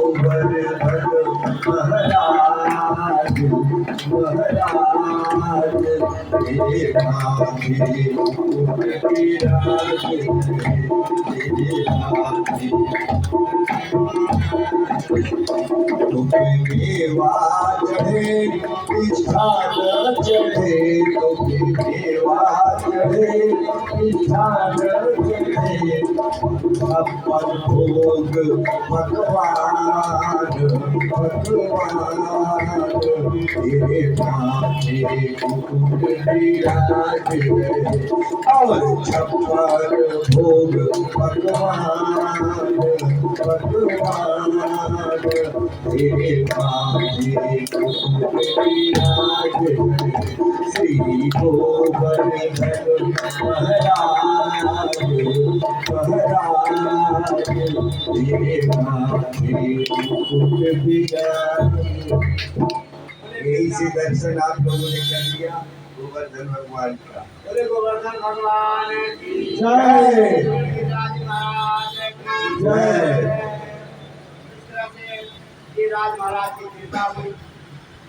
गोवर्धन महाराज महाराज मेरे भाभी मुकुट विराज मेरे भाभी तुम्हें मेवा चढ़े इच्छा न चढ़े तुम्हें मेवा चढ़े इच्छा न चढ़े अपन भोग भगवान भगवान तेरे भाभी मुकुट विराज और छप्पर भोग भगवान भगवान तेरे भाभी मुकुट विराज श्री गोवर्धन महाराज महाराज तेरे भाभी मुकुट विराज। यही से दर्शन आप लोगों ने कर लिया गोवर्धन भगवान का। बोले गोवर्धन भगवान की जय, महाराज की जय। इस तरह से राज महाराज की कृपा हुई,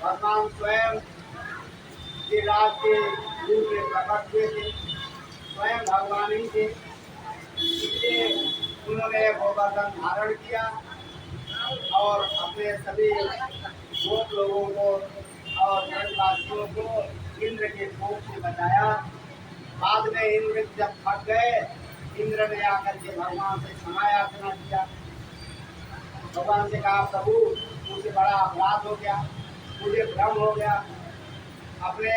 भगवान स्वयं राज के रूप में प्रकट हुए थे, स्वयं भगवान ही थे। इसलिए उन्होंने गोवर्धन धारण किया और अपने सभी गोप लोगों को और ब्रजवासियों को इंद्र के कोप से बचाया। बाद में इंद्र जब थक गए, इंद्र ने आकर के भगवान से क्षमा याचना किया। भगवान से कहा, प्रभु मुझसे बड़ा अपराध हो गया, मुझे भ्रम हो गया, अपने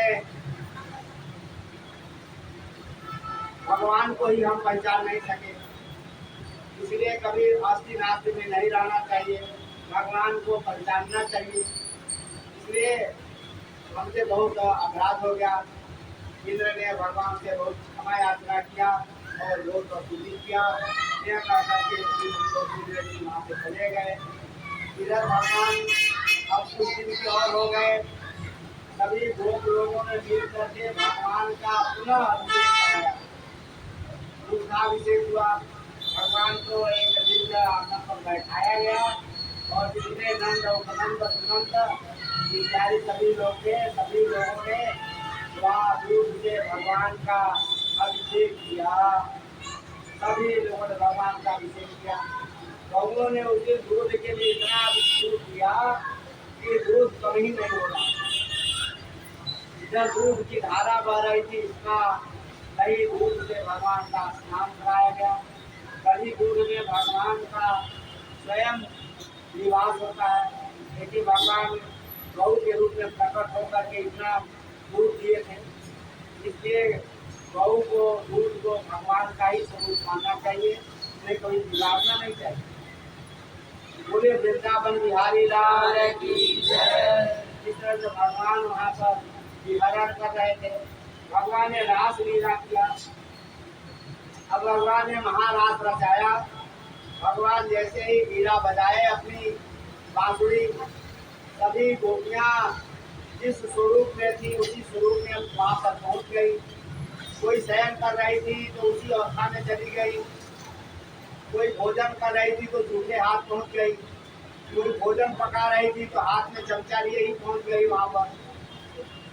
भगवान को ही हम पहचान नहीं सके। इसलिए कभी आस्ती नास्ती में नहीं रहना चाहिए, भगवान को पहचानना चाहिए। इसलिए हमसे बहुत अपराध हो गया। इंद्र ने भगवान से बहुत क्षमा याचना किया और बहुत स्तुति किया। यह करके वहाँ से चले गए। इधर भगवान अब कुछ दिन की और हो गए। सभी गोप लोगों ने मिल करके भगवान का पुनः अभिषेक कराया। दूसराभिषेक हुआ। भगवान को एक दिन आसन पर बैठाया गया और जितने नंद उपनंद सुनंद इत्यादि सभी लोग थे, सभी लोगों ने वहाँ दूध से भगवान का अभिषेक किया। सभी लोगों ने भगवान का अभिषेक किया। गौओं ने उस दिन दूध के लिए इतना अभिषेक किया कि दूध कम ही नहीं हो रहा। जब दूध की धारा बह रही थी, इसका दही दूध से भगवान का स्नान कराया गया। दही दूध में भगवान का स्वयं निवास होता है, लेकिन भगवान गौ के रूप में प्रकट होकर के इतना दूध दिए थे। इसलिए गौ को दूध को भगवान का ही स्वरूप मानना चाहिए, उन्हें कोई बिगाड़ना नहीं चाहिए। बोले वृंदावन बिहारी लाल की जय। इस तरह से भगवान वहाँ पर विहरण कर रहे थे। भगवान ने रास लीला किया। अब भगवान ने महारास रचाया। भगवान जैसे ही वीणा बजाए अपनी बांसुरी, सभी गोपियाँ जिस स्वरूप में थी उसी स्वरूप में वहाँ पर पहुँच गई। कोई शयन कर रही थी तो उसी अवस्था में चली गई, कोई भोजन कर रही थी तो जूठे हाथ पहुँच गई, कोई भोजन पका रही थी तो हाथ में चमचा लिए ही पहुँच गई वहाँ पर।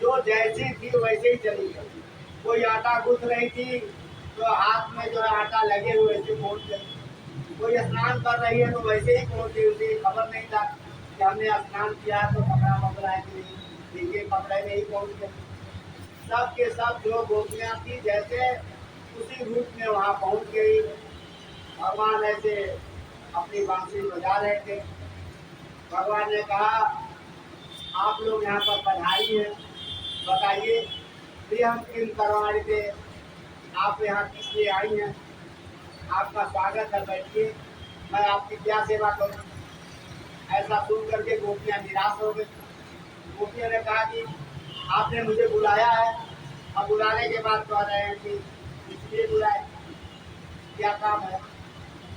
जो जैसी थी वैसे ही चली गई। कोई आटा गूंथ रही थी तो हाथ में जो है आटा लगे हुए वैसे पहुँच गई। कोई स्नान कर रही है तो वैसे ही पहुँच गई, उसे खबर नहीं था कि हमने स्नान किया तो कपड़ा पकड़ा है कि नहीं, देखिए कपड़े में ही पहुँच गए। सब के सब जो गोपियाँ थी जैसे उसी रूप में वहाँ पहुँच गई। भगवान ऐसे अपनी बांसुरी बजा रहे थे। भगवान ने कहा, आप लोग यहाँ पर पधारी हैं, बताइए फिर हम किन करवाने थे, आप यहाँ किस लिए आई हैं, आपका स्वागत है, बैठिए, मैं आपकी क्या सेवा करूँ। ऐसा सुन करके गोपियाँ निराश हो गई। गोपियों ने कहा कि आपने मुझे बुलाया है, अब बुलाने के बाद कह रहे हैं कि इसलिए बुलाए, क्या काम है।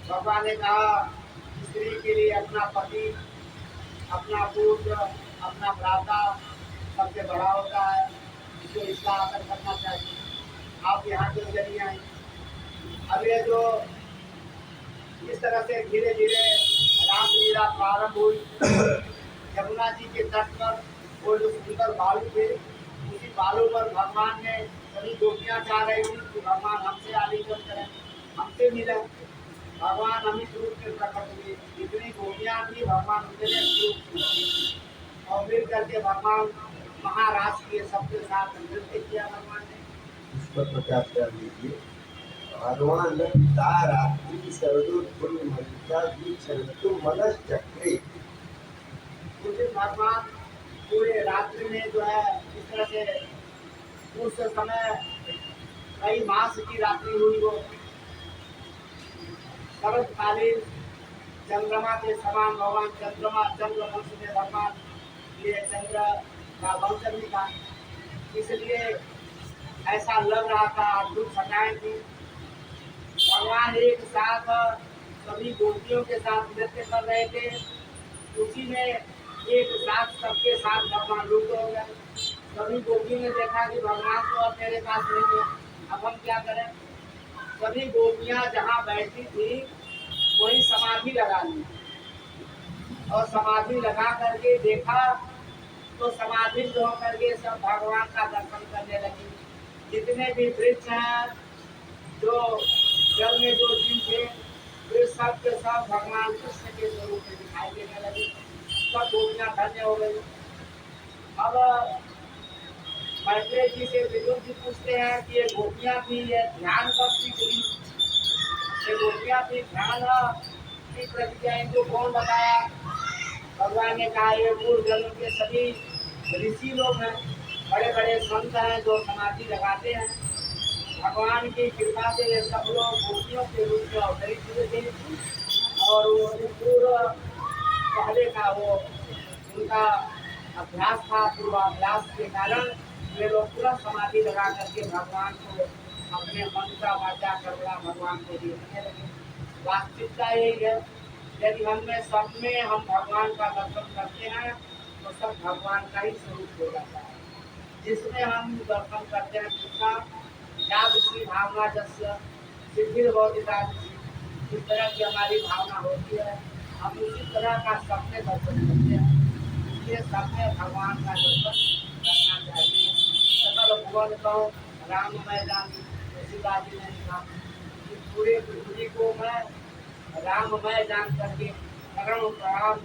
भगवान ने कहा, स्त्री के लिए अपना पति, अपना पुत्र, अपना भ्राता सबसे बड़ा होता है, इसको इसका आदर करना चाहिए। आप यहाँ क्यों चली आई। अब ये जो इस तरह से धीरे धीरे रासलीला प्रारंभ हुई। यमुना जी के तट पर वो जो सुंदर बालू थे, उसी बालू पर भगवान ने सभी गोपियां चाह रही थी कि भगवान हमसे आलिंगन करें, हमसे मिले। भगवान अमित रूप में प्रकट हुए। जितनी गोपियां थी भगवान उतने रूप में। और मिल करके भगवान महाराज के सबके साथ नृत्य किया भगवान ने। इस पर प्रकाश कर दीजिए। भगवान तारा सर्वोत्पन्न मलिका दीक्षन्तु मनश्चक्रे। उस दिन भगवान पूरे रात्रि में जो है इस तरह से उस समय कई मास की रात्रि हुई। वो शरतकालीन चंद्रमा के समान भगवान चंद्र वंश में भगवान ये चंद्र का वंश भी था, इसलिए ऐसा लग रहा था। अद्भुत घटनाएं थी। भगवान एक साथ सभी गोपियों के साथ नृत्य कर रहे थे। उसी में एक साथ सबके साथ भगवान रुक हो गए। सभी गोपियों ने देखा कि भगवान तो अब मेरे पास नहीं है, अब हम क्या करें। सभी गोपियां जहाँ बैठी थी वही समाधि लगा ली, और समाधि लगा करके देखा तो समाधि होकर के सब भगवान का दर्शन करने लगी। जितने भी वृक्ष हैं, जो जल में जो जीव थे, वे सब के सब भगवान कृष्ण के स्वरूप में दिखाई देने लगे। सब गोपियां धन्य हो गई। अब मैत्रेय जी से विदुर जी पूछते हैं कि ये गोपियां थी, ये ध्यान कब सीख ली? ये गोपियां थी ध्यान की प्रक्रिया इनको कौन बताया? भगवान ने कहा ये पूर्व जन्म के सभी ऋषि लोग हैं, बड़े बड़े संत हैं जो समाधि लगाते हैं। भगवान की कृपा से ये सब लोग गोपियों के रूप में अवतरित हुए थे, और वो पूर्व पहले का वो उनका अभ्यास था। पूर्वाभ्यास के कारण वे लोग पूरा समाधि लगा करके भगवान को अपने मन का वाचा करना भगवान को देखने लगे। वास्तविकता यही है, यदि सब में हम भगवान का दर्शन करते हैं तो सब भगवान का ही स्वरूप हो जाता है। जिसमें हम दर्शन करते हैं कितना यादृशी भावना जस्य सिद्धि बहुत इस तरह की हमारी भावना होती है, हम उसी तरह का सबने दर्शन करते हैं। इसलिए सबने भगवान का दर्शन करना चाहिए। सकल भुवन को राम मैं जानी, तुलसीदास जी ने कहा कि पूरे पृथ्वी को मैं राममय जान करके प्रणाम प्रणाम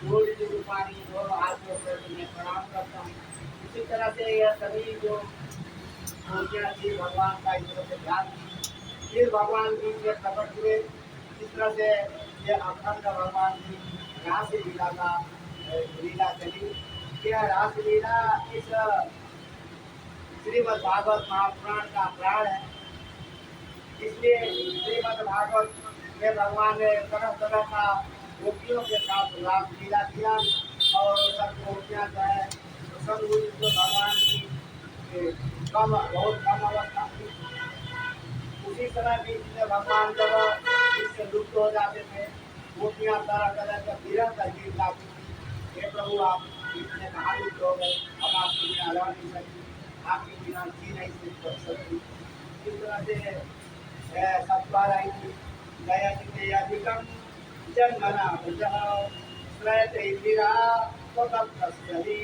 गोल रूपानी और हाथों से मैं प्रणाम करता हूँ। इसी तरह से यह सभी जो गोपियाँ थी भगवान का इस तरह से ध्यान की। फिर भगवान जी के प्रकट हुए। इस तरह से ये अखंड भगवान की रासलीला का लीला चली। यह रासलीला इस श्रीमद् भागवत महापुराण का प्राण है। इसलिए श्रीमद् भागवत में भगवान ने तरह तरह का गोपियों के साथ रासलीला किया, और सब गोपियाँ जो है प्रसन्न हुई। तो भगवान की बहुत कम अवस्था थी। उसी समय बीच में भगवान जब इससे लुप्त हो जाते थे, गोपियाँ तरह तरह का विरह का गीत गाती थी। हे प्रभु, आप इतने कहाँ लुप्त हो गए, हम आपके बिना रह नहीं सकते, आपके बिना जी नहीं सकती। इस तरह से सत्वा रही थी। जयति अधिकम जन्मना भुजः श्रयते इंदिरा स्वतःस्थली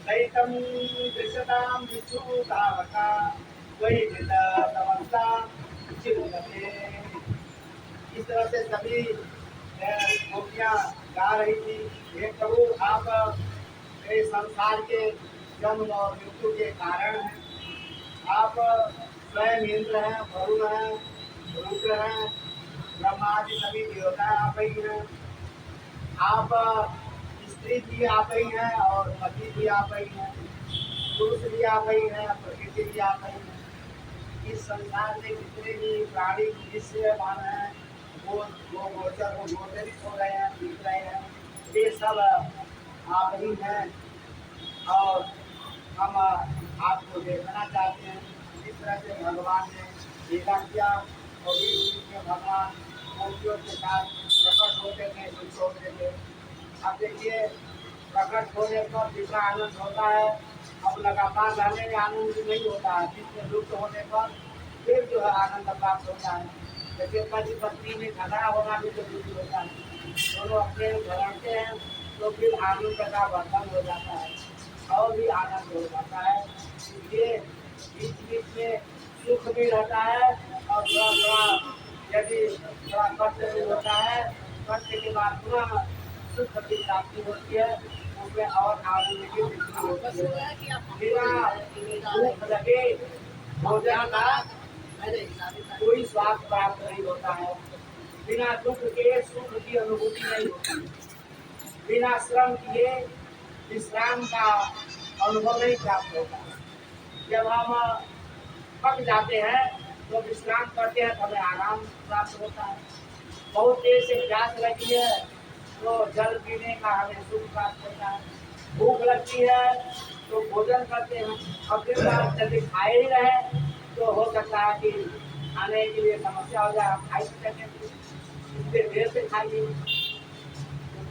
दैतम दृश्यतां विश्रुतावका वही नमस्तां चिरंतते। इस तरह से सभी गोपियाँ गा रही थी, हे प्रभु, आप मेरे संसार के जन्म और मृत्यु के कारण हैं। आप स्वयं इंद्र हैं, वरुण हैं, रुद्र हैं, ब्रह्मा आदि सभी देवता आप ही हैं। आप स्त्री भी आप ही हैं और पति भी आप ही हैं, पुरुष भी आप ही हैं, प्रकृति भी आप ही हैं। इस संसार में जितने भी प्राणी दृश्यमान हैं वो गोचर को गोचरित हो रहे हैं, दिख रहे हैं, ये सब आप ही हैं, और हम आपको देखना चाहते हैं। इस तरह से भगवान ने लीला किया, और इस में भगवान गोपियों के साथ प्रकट होते थे, लुप्त होते थे। अब देखिए, प्रकट होने पर जितना आनंद होता है, अब लगातार रहने में आनंद नहीं होता है। जिसमें लुप्त होने पर फिर जो है आनंद प्राप्त होता है। जैसे पति पत्नी में झगड़ा होना भी जरूरी होता है। दोनों अपने झगड़ते हैं तो फिर आनंद का वर्धन हो जाता है और भी आनंद हो जाता है। इसलिए बीच बीच में सुख भी रहता है और थोड़ा थोड़ा यदि थोड़ा कष्ट भी होता है, कष्ट के बाद पुनः सुख की प्राप्ति होती है, उसमें और आनंद की वृद्धि होती है। बिना भूख लगे भोजन का कोई स्वाद प्राप्त नहीं होता है, बिना दुख के सुख की अनुभूति नहीं होती, बिना श्रम किए विश्राम का अनुभव नहीं प्राप्त होता है। जब हम थक जाते हैं तो विश्राम करते हैं तो हमें आराम प्राप्त होता है। बहुत देर से प्यास लगी है तो जल पीने का हमें सुख प्राप्त होता है। भूख लगती है तो भोजन करते हैं, और फिर यदि खाए ही रहे तो हो सकता है कि खाने के लिए समस्या हो जाए, हम खाई सकें इतने देर से खाइए।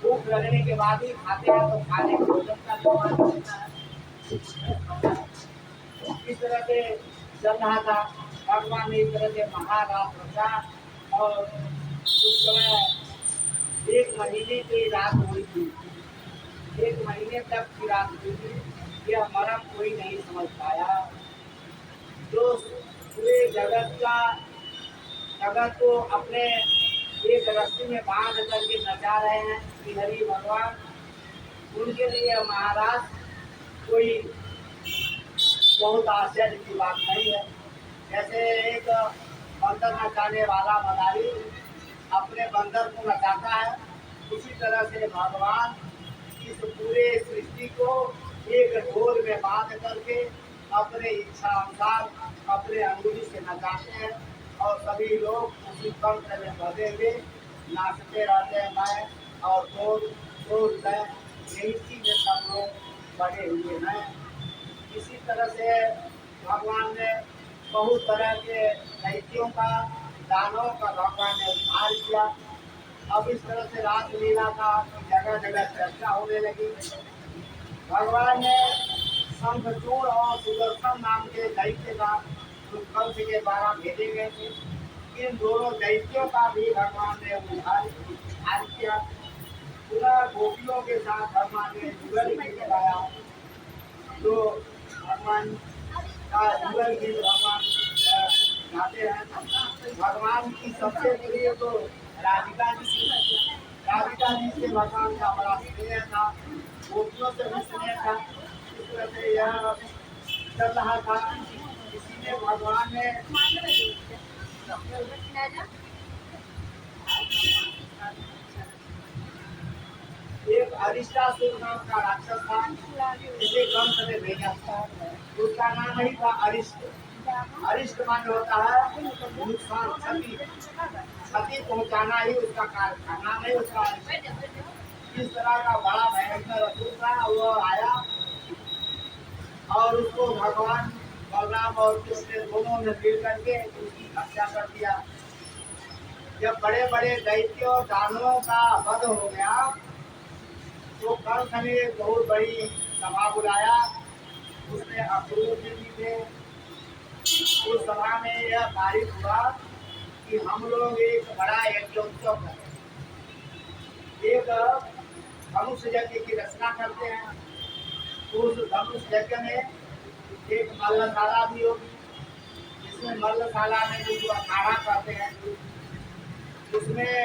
भूख लगने के बाद ही खाते हैं तो खाने के भोजन का निर्माण होता है। इस तरह से चल रहा था, भगवान ने इस तरह से महारात रचा और उस समय 1 महीने की रात हुई थी, 1 महीने तक की रात हुई थी। यह मर्म कोई नहीं समझ पाया। जो पूरे जगत को अपने एक रस्सी में बांध करके नचा रहे हैं श्री हरि भगवान, उनके लिए महाराज कोई बहुत आश्चर्य की बात नहीं है। जैसे एक बंदर नचाने वाला मदारी अपने बंदर को नचाता है, उसी तरह से भगवान इस पूरे सृष्टि को एक ढोल में बांध करके अपने इच्छा अनुसार अपने अंगुली से नचाते हैं और सभी लोग उसी तंत्र में बंधे हुए नाचते रहते हैं। मैं और दो यही चीज सब लोग बने हुए हैं। इसी तरह से भगवान ने बहुत तरह के दैत्यों का, दानों का भगवान ने उद्धार किया। अब इस तरह से रासलीला का जगह जगह चर्चा होने लगी। भगवान ने शंखचूड़ और सुदर्शन नाम के दैत्य का कंस के द्वारा भेजे गए थे। इन दोनों दैत्यों का भी भगवान ने उद्धार किया। पूरा गोपियों के साथ भगवान ने जुगल गीत गाया, तो भगवान का जुगल गीत भगवान गाते हैं। भगवान की सबसे प्रिय तो राधिका जी से भगवान का बड़ा स्नेह था, गोपियों से भी स्नेह था। इस तरह से यह चल रहा था। इसीलिए भगवान ने एक अरिष्टासुर नाम का राक्षस था, जिसे कंस ने भेजा था। उसका नाम ही था अरिष्ट। अरिष्ट माने होता है नुकसान, क्षति पहुंचाना ही उसका कार्य था, नाम ही उसका अरिष्ट। इस तरह का बड़ा भयंकर असुर था। वो आया और उसको भगवान बलराम और कृष्ण दोनों ने मिल करके उसकी हत्या कर दिया। जब बड़े बड़े दैत्यों दानवों का वध हो गया तो कंस ने बहुत बड़ी सभा बुलाया। उसमें अक्रूर जी थे। उस सभा में यह पारित हुआ कि हम लोग एक बड़ा यज्ञोत्सव करें, एक धनुष यज्ञ की रचना करते हैं। उस धनुष यज्ञ में एक मल्लशाला भी होगी, जिसमें मल्लशाला में जो अखाड़ा करते हैं, उसमें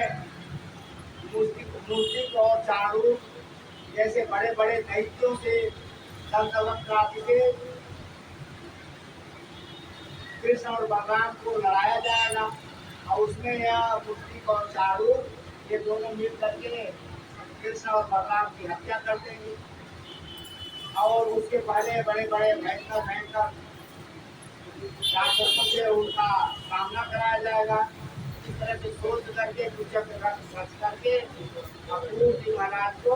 मूर्ति और चारू जैसे बड़े बड़े दैत्यों से दंडवत प्राप्ति से कृष्ण और बलराम को लड़ाया जाएगा। और उसमें यह मूर्ति और चारू ये दोनों मिल करके कृष्ण और बलराम की हत्या कर देंगे। और उसके पहले बड़े बड़े भयंकर राक्षसों से उनका सामना कराया जाएगा। इस तरह से सोच करके कुछ रच करके अक्रूर जी महाराज को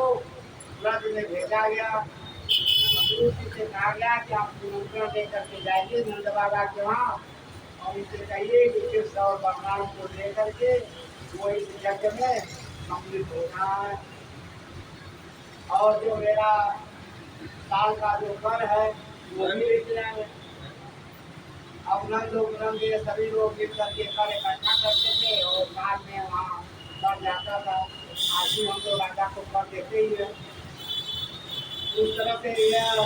व्रत में भेजा गया। अक्रूर जी से कहा गया कि आप निमंत्रण दे करके जाइए नंद बाबा के वहाँ और इनसे कहिए कि कृष्ण और बलराम को ले करके वो इस यज्ञ में सम्मिलित होना है। और जो मेरा साल का जो कर है वो भी लिख जाएंगे। अब नंद ये सभी लोग मिल करके कर इकट्ठा करते थे और बाद में वहाँ बढ़ जाता था। आज भी हम लोग राजा को कर देते ही है। उस तरह से यह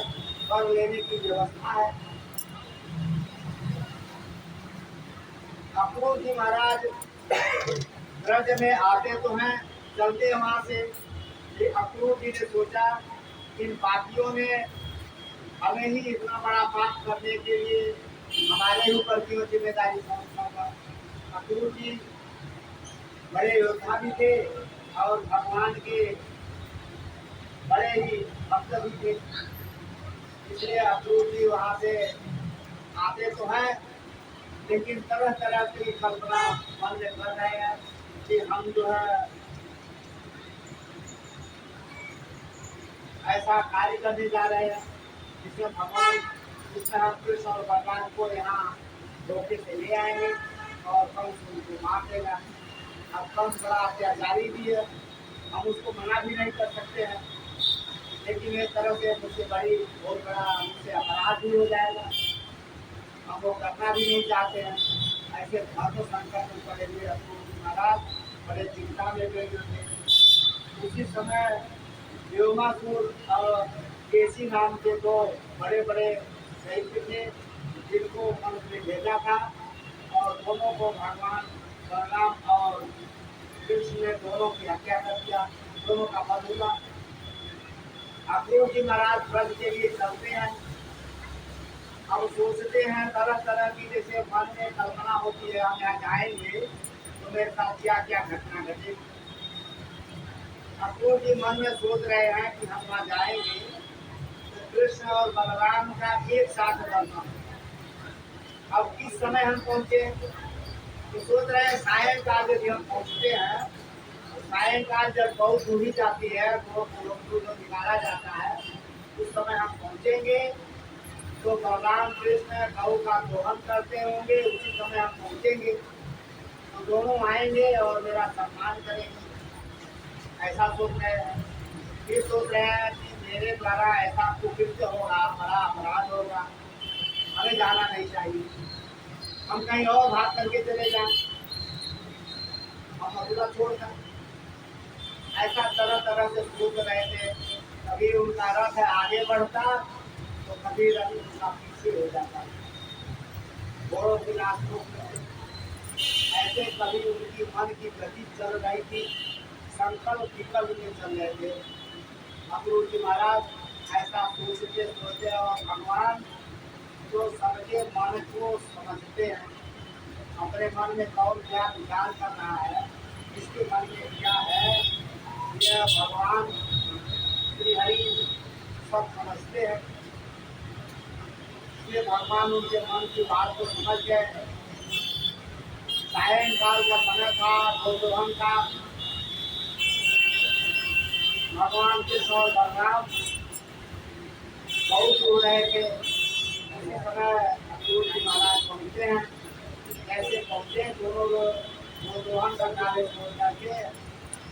कर लेने की व्यवस्था है। अक्रूर जी महाराज ब्रज में आते तो हैं, चलते वहां से। ये अक्रूर जी ने सोचा इन पापियों ने हमें ही इतना बड़ा पाप करने के लिए हमारे ऊपर क्यों जिम्मेदारी सौंपा। अक्रूर जी बड़े योद्धा भी थे और भगवान के बड़े ही भक्त भी थे। इसलिए अक्रूर जी वहां से आते तो हैं, लेकिन तरह तरह की कल्पना मन में कर रहे हैं कि हम जो है ऐसा कार्य करने जा रहे हैं जिसमें भगवान, जिसमें हम कृष्ण और भगवान को यहाँ धोखे से ले आएंगे और कंस उनको मार देगा। अब कंस बड़ा अत्याचारी भी है, हम उसको मना भी नहीं कर सकते हैं, लेकिन एक तरह से मुझसे बड़ी बहुत बड़ा मुझसे अपराध भी हो जाएगा, हम वो करना भी नहीं चाहते हैं। ऐसे धर्म संकट में पड़े हुए अक्रूर महाराज बड़े चिंता में गए थे। उसी समय व्योमासुर और केसी नाम के दो बड़े बड़े दैत्य थे, जिनको कंस ने भेजा था, और दोनों को भगवान बलराम और कृष्ण ने दोनों की हत्या कर दिया, दोनों का वध हुआ। अक्रूर जी महाराज ब्रज के लिए चलते हैं। अब सोचते हैं तरह तरह की, जैसे मन में कल्पना होती है हम यहाँ जाएंगे तो मेरे साथ क्या क्या घटना घटेगी। अक्रूर जी मन में सोच रहे हैं कि हम वहाँ जाएंगे तो कृष्ण और बलराम का एक साथ बनना। अब किस समय हम पहुँचे तो सोच रहे हैं सायंकाल यदि हम पहुँचते हैं तो सायंकाल जब गौ दूही जाती है, दूध निकाला जाता है, उस समय हम पहुँचेंगे तो बलराम कृष्ण गौ का दोहन करते होंगे, उसी समय हम पहुँचेंगे तो दोनों आएंगे और मेरा सम्मान करेंगे। ऐसा सोच रहे हैं। फिर सोच रहे हैं कि मेरे द्वारा ऐसा कुकृत्य होगा, बड़ा अपराध होगा, हमें जाना नहीं चाहिए, हम कहीं और भाग करके चले जाएं, हम मथुरा छोड़कर। ऐसा तरह तरह से सोच रहे थे। कभी उनका रथ आगे बढ़ता तो कभी रथ उनका पीछे हो जाता, घोड़ों के रास्तों में ऐसे कभी उनकी मन की गति चल रही थी, संकल्प विकल्प में चल रहे थे। अक्रूर जी महाराज ऐसा सोचते सोचते, और भगवान जो सबके मन को समझते हैं, अपने मन में कौन क्या विचार कर रहा है, इसके मन में क्या है, यह भगवान श्री हरि सब समझते हैं। इसलिए भगवान उनके मन की बात को समझ गए। सायंकाल का समय था, दोपहर का, भगवान कृष्ण और बलराम बहुत हो रहे थे। उसी समय अक्रूर जी महाराज पहुँचते हैं। कैसे पहुँचे, दोनों लोग दोहन का कार्य छोड़ करके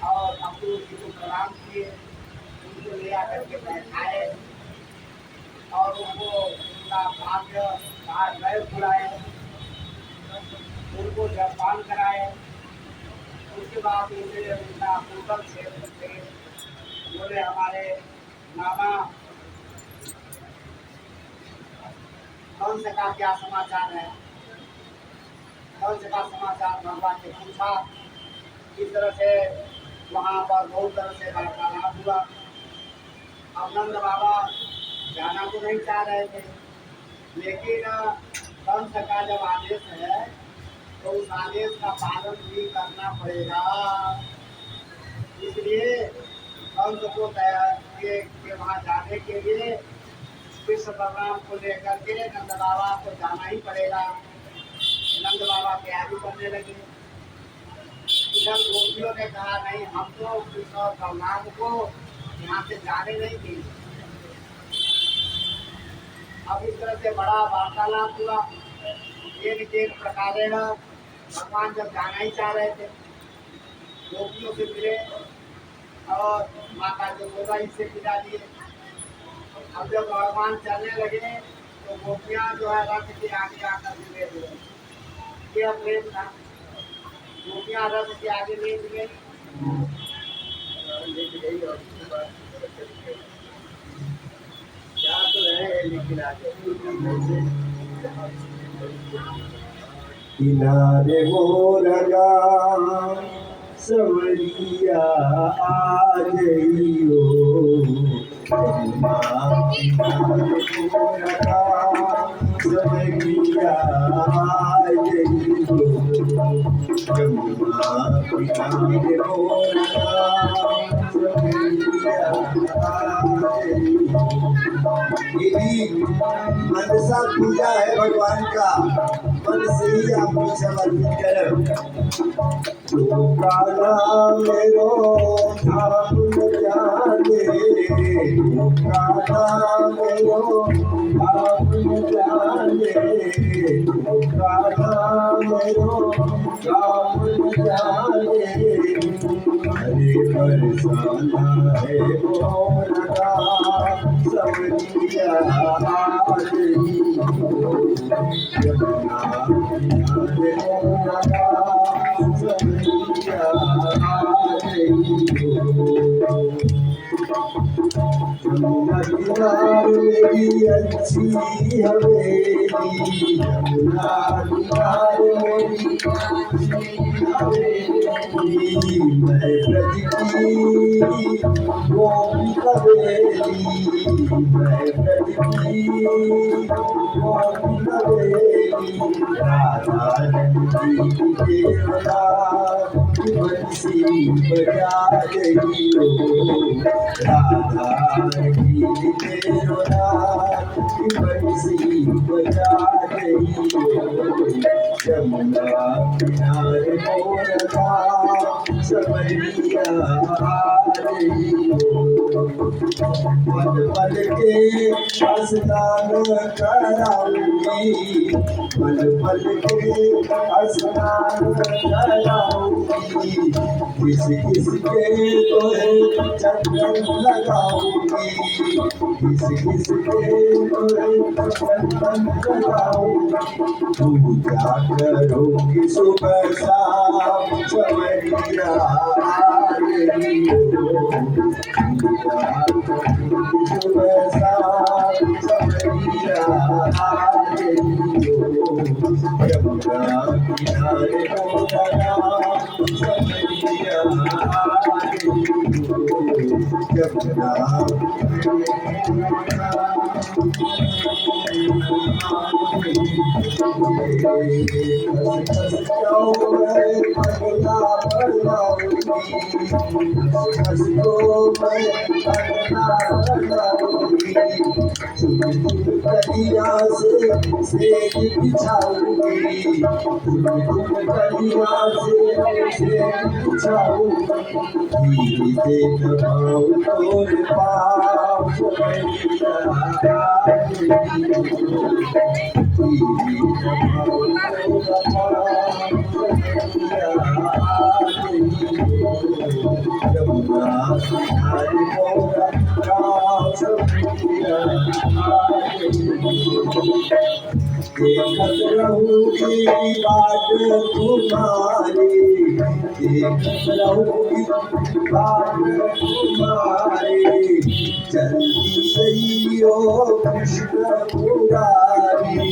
और अक्रूर जी को प्रणाम किए, उनको ले आकर के बैठाए और उनको उनका भाग्य बाहर गए बुलाए, उनको जलपान कराए। उसके बाद उनसे उनका पूर्वज क्षेत्र से बोले, हमारे मामा कंस का क्या समाचार है। कंस का समाचार भगवान ने पूछा। इस तरह से वहाँ पर बहुत तरह से वार्तालाप हुआ। अब नंद बाबा जाना तो नहीं चाह रहे थे, लेकिन कंस का जब आदेश है तो उस आदेश का पालन भी करना पड़ेगा। इसलिए कंस को तैयार के वहाँ जाने के लिए कृष्ण बलराम को लेकर के नंद बाबा को जाना ही पड़ेगा। नंद बाबा तैयारी करने लगे। इधर गोपियों ने कहा, नहीं, हम तो कृष्ण और बलराम को यहाँ से जाने नहीं देंगे। अब इस तरह से बड़ा वार्तालाप हुआ। एक प्रकार भगवान जब जाना ही चाह रहे थे, गोपियों से मिले और माता यशोदा से विदा दिए। अब जब भगवान चलने लगे तो गोपियाँ जो है रथ के आगे आकर लेट गए। यह प्रेम था, गोपियाँ रथ के आगे लेट गई लेके गई और उसके बाद चली गई। जा तो रहे लेकिन आगे किनारे हो लगा सवरिया आ गइयो किनारे हो लगा सवरिया आ गइयो जमुना किनारे हो लगा सवरिया आ गइयो। ये भी मनसा पूजा है भगवान का, मन से ही आप समर्पित करें। काला मेरो धाम न जाने, काला मेरो धाम न जाने, काला मेरो धाम न जाने, हरे बरसाना है मोरना सवरिया आ गई जमुना किनारे मोरना सवरिया आ गई। जमुना किनारे मेरी अच्छी हवेली, जमुना किनारे मेरी अच्छी हवेली, मैं ब्रज की गोपी हवेली, मैं ब्रज की गोपी हवेली, राधा रंगी केवला बंसी बजा रही हो, राधा रंगी केवला बंसी बजा रही हो, जमुना किनारे मोरना सवरिया आ रही हो। पल पल के स्नान कराऊंगी, पल पल के स्नान कराऊंगी, किस किस के तोहे चंदन लगाऊंगी, किस किस के तोहे चंदन लगाऊंगी, पूजा करूंगी सुबह शाम सवरिया आ रही हो, पूजा करूंगी सुबह शाम सवरिया आ रही हो, जमुना किनारे मोरना सवरिया आ रही हो, जमुना कलिया से बिछाऊंगी, कलिया से बिछाऊंगी, धीरे दबाओ तोर पाँव सवरिया आ गई हो, धीरे दबाओ तोर पाँव सवरिया आ गई हो, जमुना किनारे मोरना सवरिया आ गई हो। देखत रहूंगी बाट तुम्हारी, देखत रहूंगी बाट तुम्हारी, जल्दी सैयो कृष्ण मुरारी,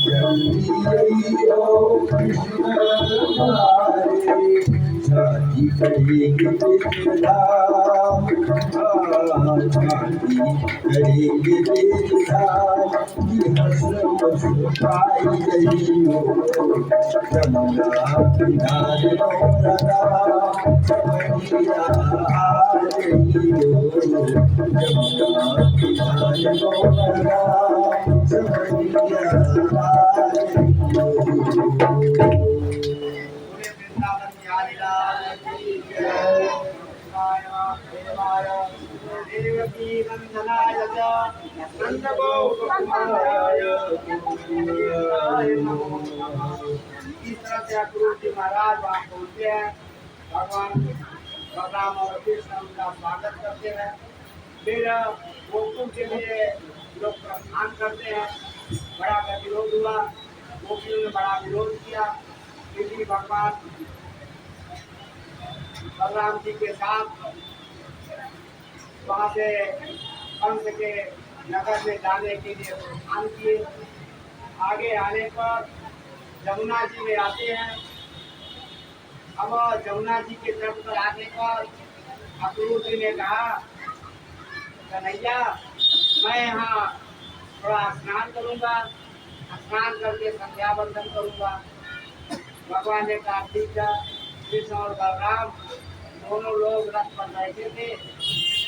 जल्दी सैयो कृष्ण मुरारी, शादी करेंगे बेदराम, शादी करेंगे बेदराम, हंस हंस पाई गई हो, जमुना किनारे मोरना सवरिया आ गई हो, जमुना किनारे मोरना सवरिया आ गई हो। पूरे वृंदावन बिहारी लाल की जय। देवाय देवकी नंदनाय च नंदगोपाय नमो नमः। इस तरह से गुरु जी महाराज वहाँ पहुँचते हैं, भगवान बलराम और कृष्ण उनका स्वागत करते हैं। फिर गोकुल के लिए लोग प्रस्थान करते हैं। बड़ा का विरोध हुआ, गोपियों ने बड़ा विरोध किया, फिर भी भगवान बलराम जी के साथ वहाँ से कंस के नगर में जाने के लिए प्रस्थान किए। आगे आने पर जमुना जी में आते हैं। अब जमुना जी के तट पर आने पर अक्रूर जी ने कहा, कन्हैया मैं यहाँ थोड़ा स्नान करूँगा, स्नान करके संध्या वंदन करूँगा। भगवान ने कहा ठीक है। कृष्ण और बलराम दोनों लोग रथ पर बैठे थे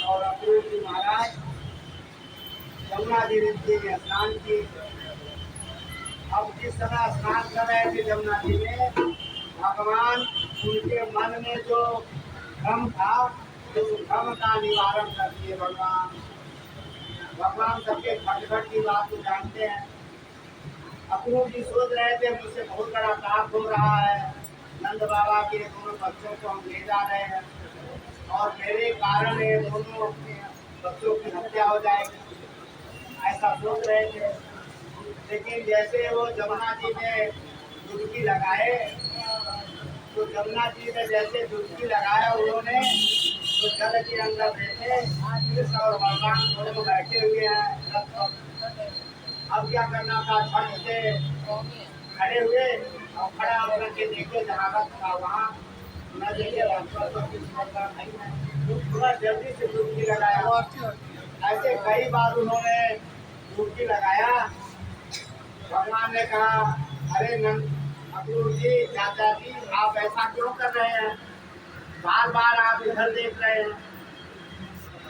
और अक्रूर जी महाराज जमुना जी में स्नान किए। अब जिस समय स्नान कर रहे थे जमुना जी में, भगवान उनके मन में जो भ्रम था उस भ्रम का निवारण कर दिए। भगवान सबके घट घट की बात को जानते हैं। अक्रूर जी सोच रहे थे मुझसे बहुत बड़ा पाप हो रहा है, नंद बाबा के दोनों बच्चों को हम ले जा रहे हैं और मेरे कारण ये दोनों बच्चों की हत्या हो जाएगी, ऐसा सोच रहे थे। लेकिन जैसे वो जमुना जी में डुबकी लगाए, तो जमुना जी में जैसे डुबकी लगाया उन्होंने, तो जल के अंदर बैठे कृष्ण और बलराम दोनों बैठे हुए हैं रथ पर। अब क्या करना था, झट से खड़े हुए और खड़ा होकर के देखे जहाँ रथ था वहाँ न देखे रथ पर तो कुछ बलराम नहीं है, थोड़ा जल्दी से डुबकी लगाया। ऐसे कई बार उन्होंने डुबकी लगाया। भगवान ने कहा, अरे नंद अक्रूर जी, चाचा जी, आप ऐसा क्यों कर रहे हैं, बार बार आप इधर देख रहे हैं।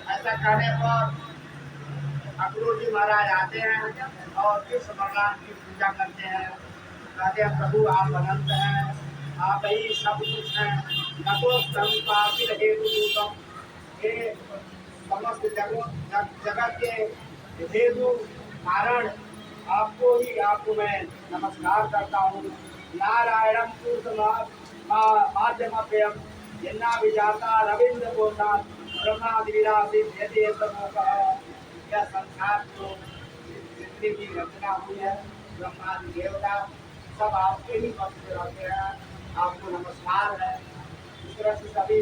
ऐसा कहने पर अक्रूर जी महाराज आते हैं और कृष्ण भगवान की पूजा करते हैं। कहते हैं प्रभु आप अनंत हैं, आप ही सब कुछ हैं, ये समस्त जगत के हेतु कारण आपको ही आपको मैं नमस्कार करता हूँ। नारायणम माध्यमभ्यम जिन्ना विजाता रविंद्र गोता ब्रह्मादिराधि यह संसार को जितनी भी रचना हुई है, ब्रह्मादि देवता सब आपके ही भक्त रहते हैं, आपको नमस्कार है। इस तरह से सभी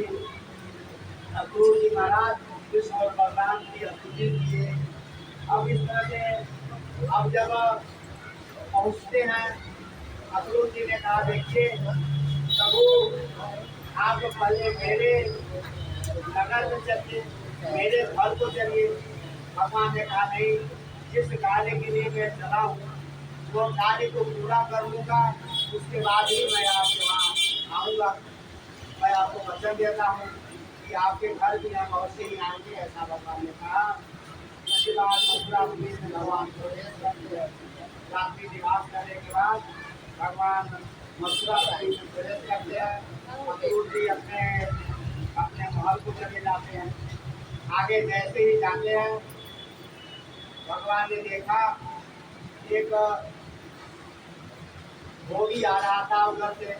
अक्रूर जी महाराज कृष्ण और बलराम की स्तुति किए। अब इस तरह से अब जब पहुँचते हैं, अक्रूर जी ने कहा देखिए प्रभु आप पहले मेरे नगर में चलिए, मेरे घर को चलिए। भगवान ने कहा नहीं, जिस कार्य के लिए मैं चला हूँ वो कार्य को पूरा कर लूँगा, उसके बाद ही मैं आपके वहाँ आऊँगा। मैं आपको वचन देता हूँ कि आपके घर भी हम अवश्य ही आएंगे, ऐसा भगवान ने कहा। उसके बाद मथुरा में भगवान रात्रि निवास करने के बाद भगवान मथुरा में प्रवेश करते हैं। अक्रूर जी अपने महल को चले जाते हैं। आगे जैसे ही जाते हैं, भगवान ने देखा एक भोगी आ रहा था उधर से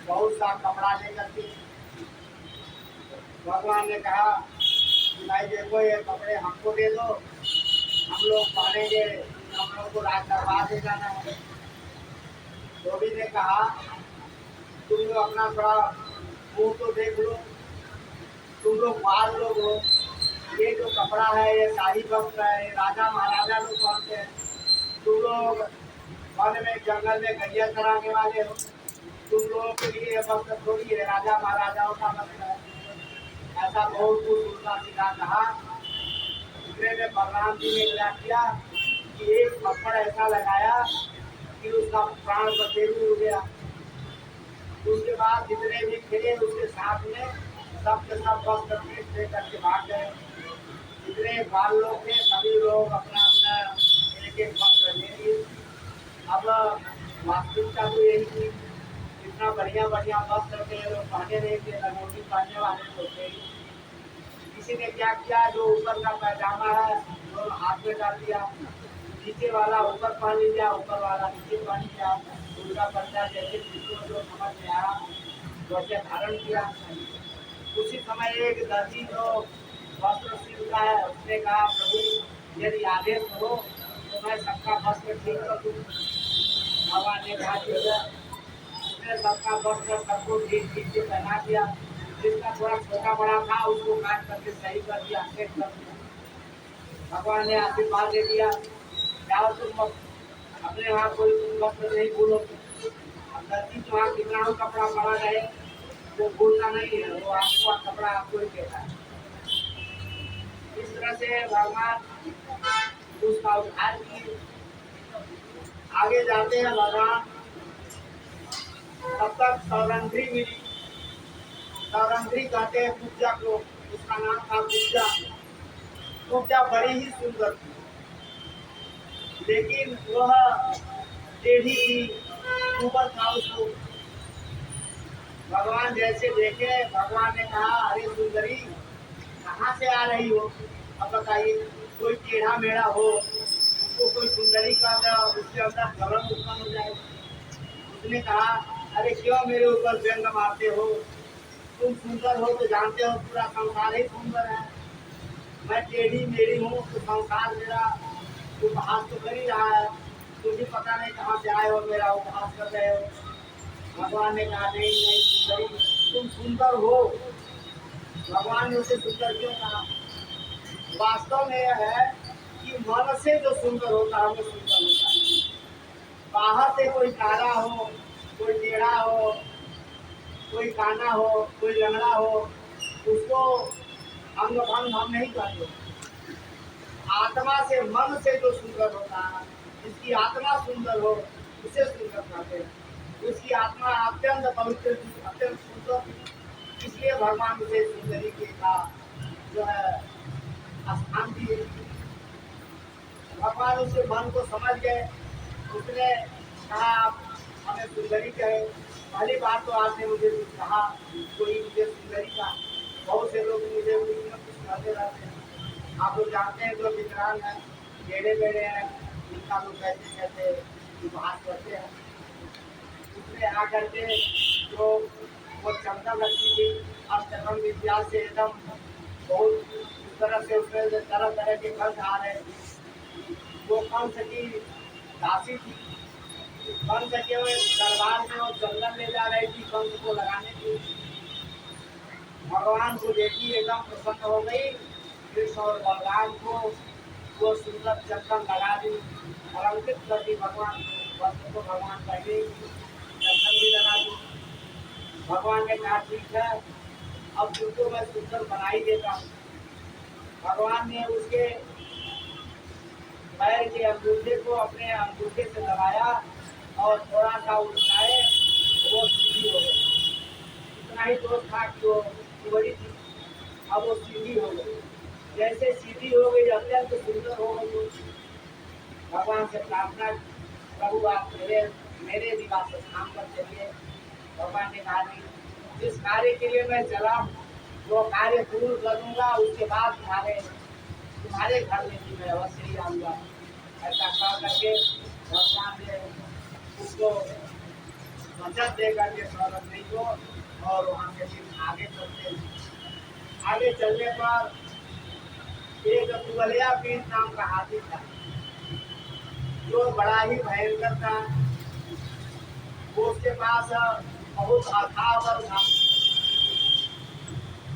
बहुत सा कपड़ा लेकर के। भगवान ने कहा भाई देखो ये कपड़े हमको दे दो, हम लोग पहनेंगे, हम लोग को राज दरबार ले जाना है। धोबी ने कहा तुम लोग अपना थोड़ा मुँह तो देख लो, तुम लोग बाहर लोग हो, ये जो कपड़ा है ये शाही वस्त्र है, ये राजा महाराजा लोग पहनते हैं। तुम लोग वन में जंगल में गैया चराने वाले हो, तुम लोगों के लिए ये वस्त्र थोड़ी है, राजा महाराजाओं का वस्त्र है। ऐसा बहुत कुछ उल्टा सीधा कहा। दूसरे में बलराम जी ने क्या किया कि एक थप्पड़ ऐसा लगाया कि उसका प्राण बचेरू हो गया। उसके बाद जितने भी थे उसके साथ में सब के सब वस्त्र पीठ ले करके भाग गए। जितने बाल लोग थे सभी लोग अपना अपना एक एक वस्त्र ले लिए। अब वास्तविकता तो यही थी, इतना बढ़िया बढ़िया वस्त्र थे, लोग पहने नहीं थे, लंगोटी पहनने वाले लोग थे। किसी ने क्या किया, जो ऊपर का पैजामा है दोनों हाथ में डाल दिया, नीचे वाला ऊपर पहन लिया, ऊपर वाला नीचे पहन लिया। उनका पर्चा जैसे जिसको जो समझ में आया वैसे धारण किया। उसी समय एक दर्जी जो वस्त्र सिलता है उसने कहा प्रभु यदि आदेश हो तो मैं सबका वस्त्र ठीक कर दूँ। भगवान ने कहा उसने सबका वस्त्र सबको ठीक ठीक से पहना दिया। जिसका थोड़ा छोटा बड़ा था उसको काट करके सही कर दिया, सेट कर दिया। भगवान ने आशीर्वाद दे दिया, जाओ तुम अपने वहाँ कोई वस्त्र नहीं भूलो। अब गलती तो वहाँ कितना हो कपड़ा पड़ा रहे वो भूलना नहीं है, वो आपको कपड़ा आपको ही देता है। इस तरह से भगवान उसका उद्धार किए। आगे जाते हैं भगवान, तब तक सौरंध्री मिली। सौरंध्री कहते हैं कुब्जा को, उसका नाम था कुब्जा। कुब्जा बड़ी ही सुंदर थी, लेकिन वह टेढ़ी थी, ऊपर था उसको। भगवान जैसे देखे, भगवान ने कहा, अरे सुंदरी कहाँ से आ रही हो? अब बताइए, कोई टेढ़ा मेढ़ा हो उसको कोई सुंदरी का उसके अंदर गलम उत्पन्न हो जाए। उसने कहा, अरे क्यों मेरे ऊपर व्यंग मारते हो? तुम सुंदर हो तो जानते हो पूरा संसार ही सुंदर है। मैं टेढ़ी मेढ़ी हूँ तो संसार मेरा उपहास तो कर ही रहा है। तुम भी पता नहीं कहाँ से आए हो, मेरा उपहास कर रहे हो। भगवान ने कहा, नहीं नहीं सुंदरी, तुम सुंदर हो। भगवान ने उसे सुंदर क्यों कहा? वास्तव में यह है कि मन से जो सुंदर होता है वो सुंदर होता है। बाहर से कोई काला हो, कोई टेढ़ा हो, कोई काना हो, कोई लंगड़ा हो, उसको अंग भंग हम नहीं कहते। आत्मा से, मन से जो सुंदर होता है, जिसकी आत्मा सुंदर हो उसे सुंदर कहते हैं। उसकी आत्मा अत्यंत पवित्र थी, अत्यंत सुंदर थी, इसलिए भगवान उसे सुंदरी के का जो है स्थान दिए। भगवान उसके मन को समझ गए। उसने कहा, आप हमें सुंदरी कहे। पहली बार तो आपने मुझे कुछ कहा, कोई मुझे सुंदरी का। बहुत से लोग मुझे कुछ न कुछ कहते रहते हैं। आप लोग जानते हैं जो विकराल हैं, टेढ़े मेढ़े हैं, उनका लोग कैसे कैसे उपहास करते हैं। उसने आकर के जो वो चंदन रखी थी, अष्टकम विद्या से एकदम बहुत उस तरह से उसमें तरह तरह के कंठ आ रहे थे। वो कंठ की दासी थी, कंठ के वो दरबार में वो चंदन ले जा रही थी कंठ को लगाने की। भगवान को देखी एकदम प्रसन्न हो गई। कृष्ण और बलराम को वो सुंदर चंदन लगा दी, अलंकृत कर दी। भगवान वस्त्र को भगवान पहले चंदन भी लगा दी। भगवान ने कहा, ठीक है, अब तुमको मैं सुंदर बना ही देता हूँ। भगवान ने उसके पैर के अंगूठे को अपने अंगूठे से दबाया और थोड़ा सा उठाए, वो सीधी हो गई। इतना ही दोष था कि वो बड़ी थी, अब वो सीधी हो गई। जैसे सीधी हो गई, अत्यंत सुंदर हो गई। भगवान से प्रार्थना, प्रभु आप मेरे निवास स्थान पर चलिए। भगवान ने कहा, नहीं, जिस कार्य के लिए मैं चला वो कार्य पूर्ण करूँगा, उसके बाद तुम्हारे घर में भी मैं अवश्य ही आऊँगा। ऐसा कह करके भगवान ने उसको वचन दे करके सौरंध्री को, और वहाँ से फिर आगे चलते हैं। आगे चलने पर एक कुवलिया पीर नाम का हाथी था, जो बड़ा ही भयंकर था। वो उसके पास बहुत अथाह बल था।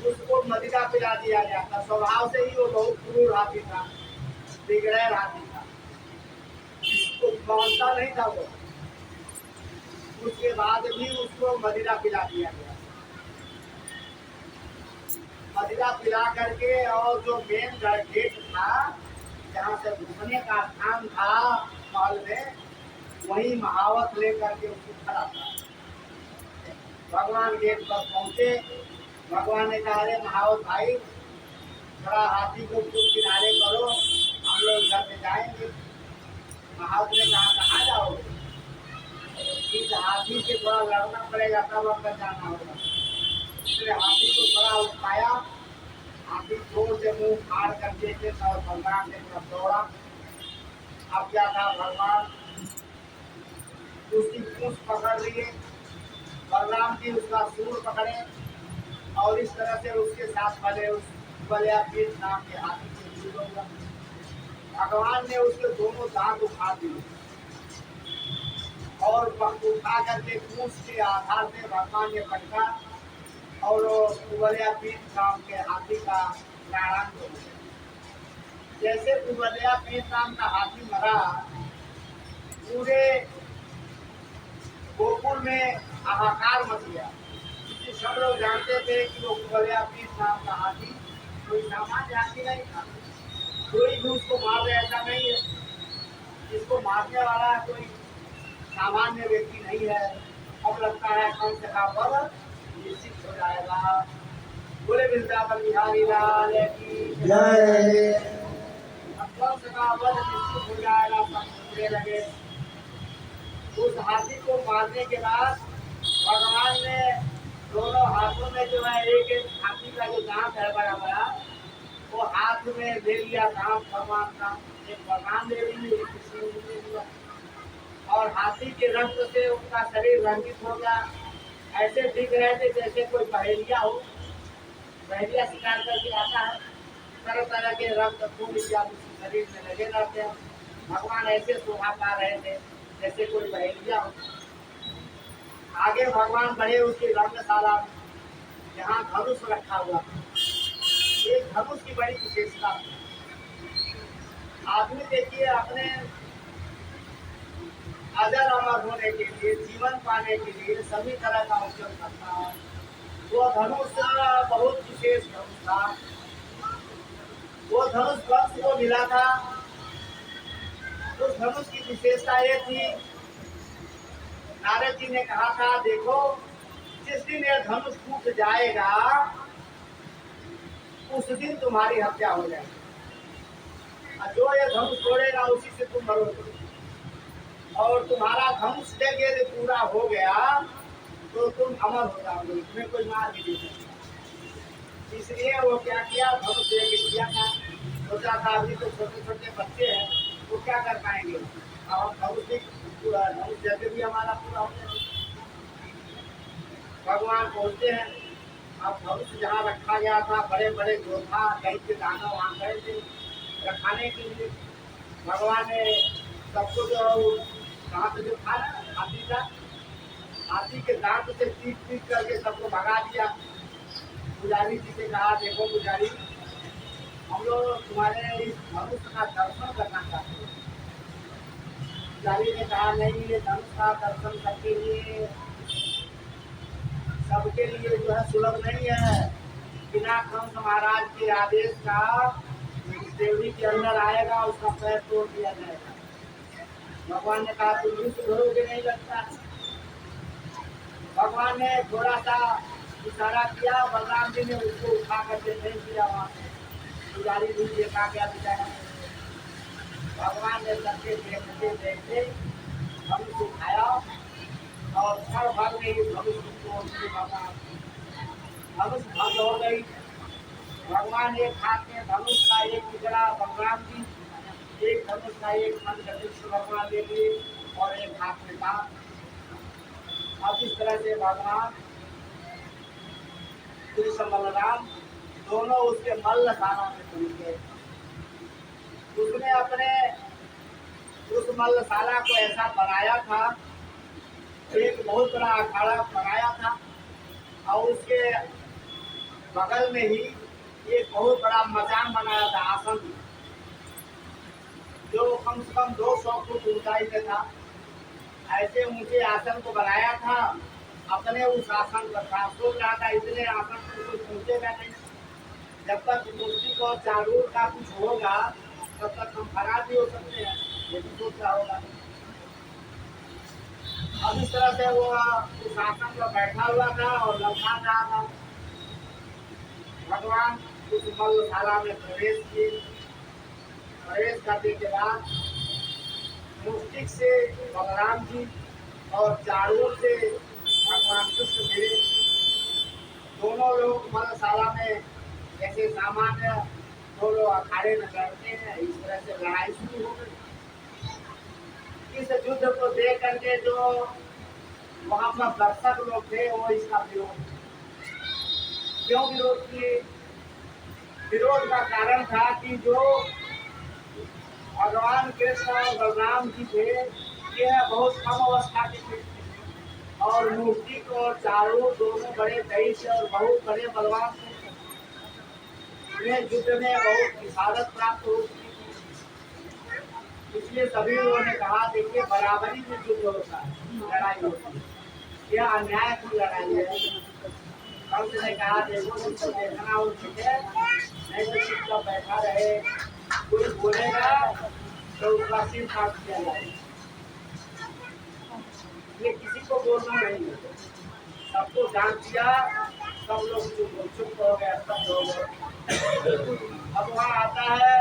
उसको मदिरा पिला दिया गया था। स्वभाव से ही वो बहुत क्रूर हाथी था, बिगड़ैल हाथी था, इसको मानता नहीं था वो। उसके बाद भी उसको मदिरा पिला दिया गया। मदिरा पिला करके, और जो मेन गेट था जहाँ से घुसने का स्थान था महल में, वही महावत लेकर के उसको खड़ा था। भगवान गेट पर पहुंचे। भगवान ने कहा, अरे महावत भाई, थोड़ा हाथी को कुछ किनारे करो, हम लोग घर में जाएंगे। महावत ने कहा, कहाँ जाओगे? इस हाथी से थोड़ा लड़ना पड़ेगा, तब अंदर जाना होगा। इसलिए हाथी को थोड़ा उठाया। हाथी जोर से मुंह फाड़ कर देते और भगवान ने तरफ दौड़ा। अब क्या था, भगवान उसकी पूंछ पकड़ लिए, बलराम जी उसका सूर पकड़े, और इस तरह से उसके साथ वाले उस बलियापीठ नाम के हाथी से जुड़ गया। भगवान ने उसके दोनों दांत उठा दिए और उठा करके पूंछ के आधार से भगवान ने पटका और कुबलिया पीर नाम के हाथी का प्राणांत हो गया। जैसे कुबलिया पीर नाम का हाथी मरा, पूरे गोकुल में हाहाकार मच गया। क्योंकि सब लोग जानते थे कि वो कुबलिया पीर नाम का हाथी कोई सामान्य हाथी नहीं था, कोई भी उसको मार दे ऐसा नहीं है। इसको मारने वाला कोई सामान्य व्यक्ति नहीं है। अब लगता है कंस का वध निश्चित हो जाएगा। बोले वृंदावन बिहारी लाल की जय। अब कंस का वध निश्चित हो जाएगा, सब सुनने लगे। उस हाथी को मारने के बाद भगवान ने दोनों हाथों में जो है एक एक हाथी का जो दांत है बड़ा बड़ा, वो हाथ में ले लिया दांत भगवान का। एक भगवान ले ली, एक कृष्ण ले लिया, और हाथी के रक्त से उनका शरीर रंजित हो गया। ऐसे दिख रहे थे जैसे कोई पहेलिया हो। पहेलिया शिकार करके आता है, तरह तरह के रक्त खून इत्यादि शरीर में लगे रहते हैं। भगवान ऐसे शोभा पा रहे थे जैसे कोई पहेलिया हो। आगे भगवान बढ़े उसकी रंगशाला में, जहाँ धनुष रखा हुआ था। एक धनुष की बड़ी विशेषता है। आदमी देखिए अपने अजर अमर होने के लिए, जीवन पाने के लिए सभी तरह का उपयोग करता है। वो धनुष बहुत विशेष धनुष था। वो धनुष कंस को मिला था। उस धनुष की विशेषता ये थी, नारद जी ने कहा था देखो जिस दिन यह धनुष टूट जाएगा उस दिन तुम्हारी हत्या हो जाएगी, और जो यह धनुष तोड़ेगा उसी से तुम मरोगे। और तुम्हारा धनुष यदि पूरा हो गया तो तुम अमर हो जाओगे, इसमें कोई मार भी नहीं सकता। इसलिए वो क्या किया, धनुष यज्ञ किया था। सोचा था अभी तो छोटे छोटे बच्चे हैं, वो क्या कर पाएंगे, और धनुष यज्ञ भी हमारा पूरा हो जाएगा। भगवान पहुँचते हैं। अब धनुष जहाँ रखा गया था, बड़े बड़े योद्धा दैत्य दानव वहाँ गए थे रखाने के लिए। भगवान ने सबको जो दांत जो था ना हाथी का, हाथी के दांत से पीट पीट करके सबको भगा दिया। पुजारी जी से कहा देखो पुजारी, हम लोग तुम्हारे इस धनुष का दर्शन करना चाहते हैं। पुजारी ने कहा नहीं, ये धनुष का दर्शन सबके लिए जो है सुलभ नहीं है। बिना कंस महाराज के आदेश का देवरी के अंदर आएगा उसका पैर तोड़ दिया जाएगा। भगवान ने कहा तुम युद्ध करोगे, नहीं लगता। भगवान ने थोड़ा सा इशारा किया, बलराम जी ने उसको उठा करके फेंक दिया वहाँ से। पुजारी भी देखा गया बेचारा। भगवान ने सबके देखते देखते धनुष उठाया और क्षण भर में ही धनुष भंग हो गई। भगवान एक हाथ में धनुष का एक टुकड़ा बलराम जी, एक धनुष का एक खंड भगवान ले लिए और एक हाथ में था। अब इस तरह से भगवान कृष्ण बलराम दोनों उसके मल्लशाला में पहुंच गए। उसने अपने उस मल्लशाला को ऐसा बनाया था, एक बहुत बड़ा अखाड़ा बनाया था, और उसके बगल में ही एक बहुत बड़ा मचान बनाया था, आसन, जो कम से कम 200 फुट ऊंचाई में था। ऐसे ऊंचे आसन को बनाया था, अपने उस आसन पर था। सोच रहा था इतने आसन पर कोई पहुंचेगा नहीं, जब तक मुस्लिक और चारूर का कुछ होगा तब तक हम फरार भी हो सकते हैं, ये भी सोच रहा होगा। अब इस तरह से वो उस आसन पर बैठा हुआ था और लम्हा रहा था। भगवान उस मल्लशाला में प्रवेश किए। प्रवेश करने के बाद मुस्टिक से बलराम जी और चारूर से भगवान कृष्ण मिले। दोनों लोग मल्लशाला में जैसे सामान्य दो लोग अखाड़े में लड़ते हैं, इस तरह से लड़ाई शुरू हो गई। इस युद्ध को देख करके जो वहाँ पर दर्शक लोग थे वो इसका विरोध, क्यों विरोध किए? विरोध का कारण था कि जो भगवान कृष्ण और बलराम जी थे, यह बहुत कम अवस्था के थे और मूर्ति और चारों दोनों बड़े तेज और बहुत बड़े बलवान थे। युद्ध में बहुत किसारत प्राप्त हो चुकी थी। इसलिए सभी लोगों ने कहा देखिए बराबरी में युद्ध होता है, लड़ाई होती है, यह अन्याय की लड़ाई है। कंस ने कहा देखो जिसको देखना हो मुझे, नहीं तो चुपचाप बैठा रहे, कोई बोलेगा तो उसका सिर काट दिया जाएगा। ये किसी को बोलना नहीं है, सबको डांट दिया, सब लोग चुप हो गए, सब हो गए। अब वहाँ आता है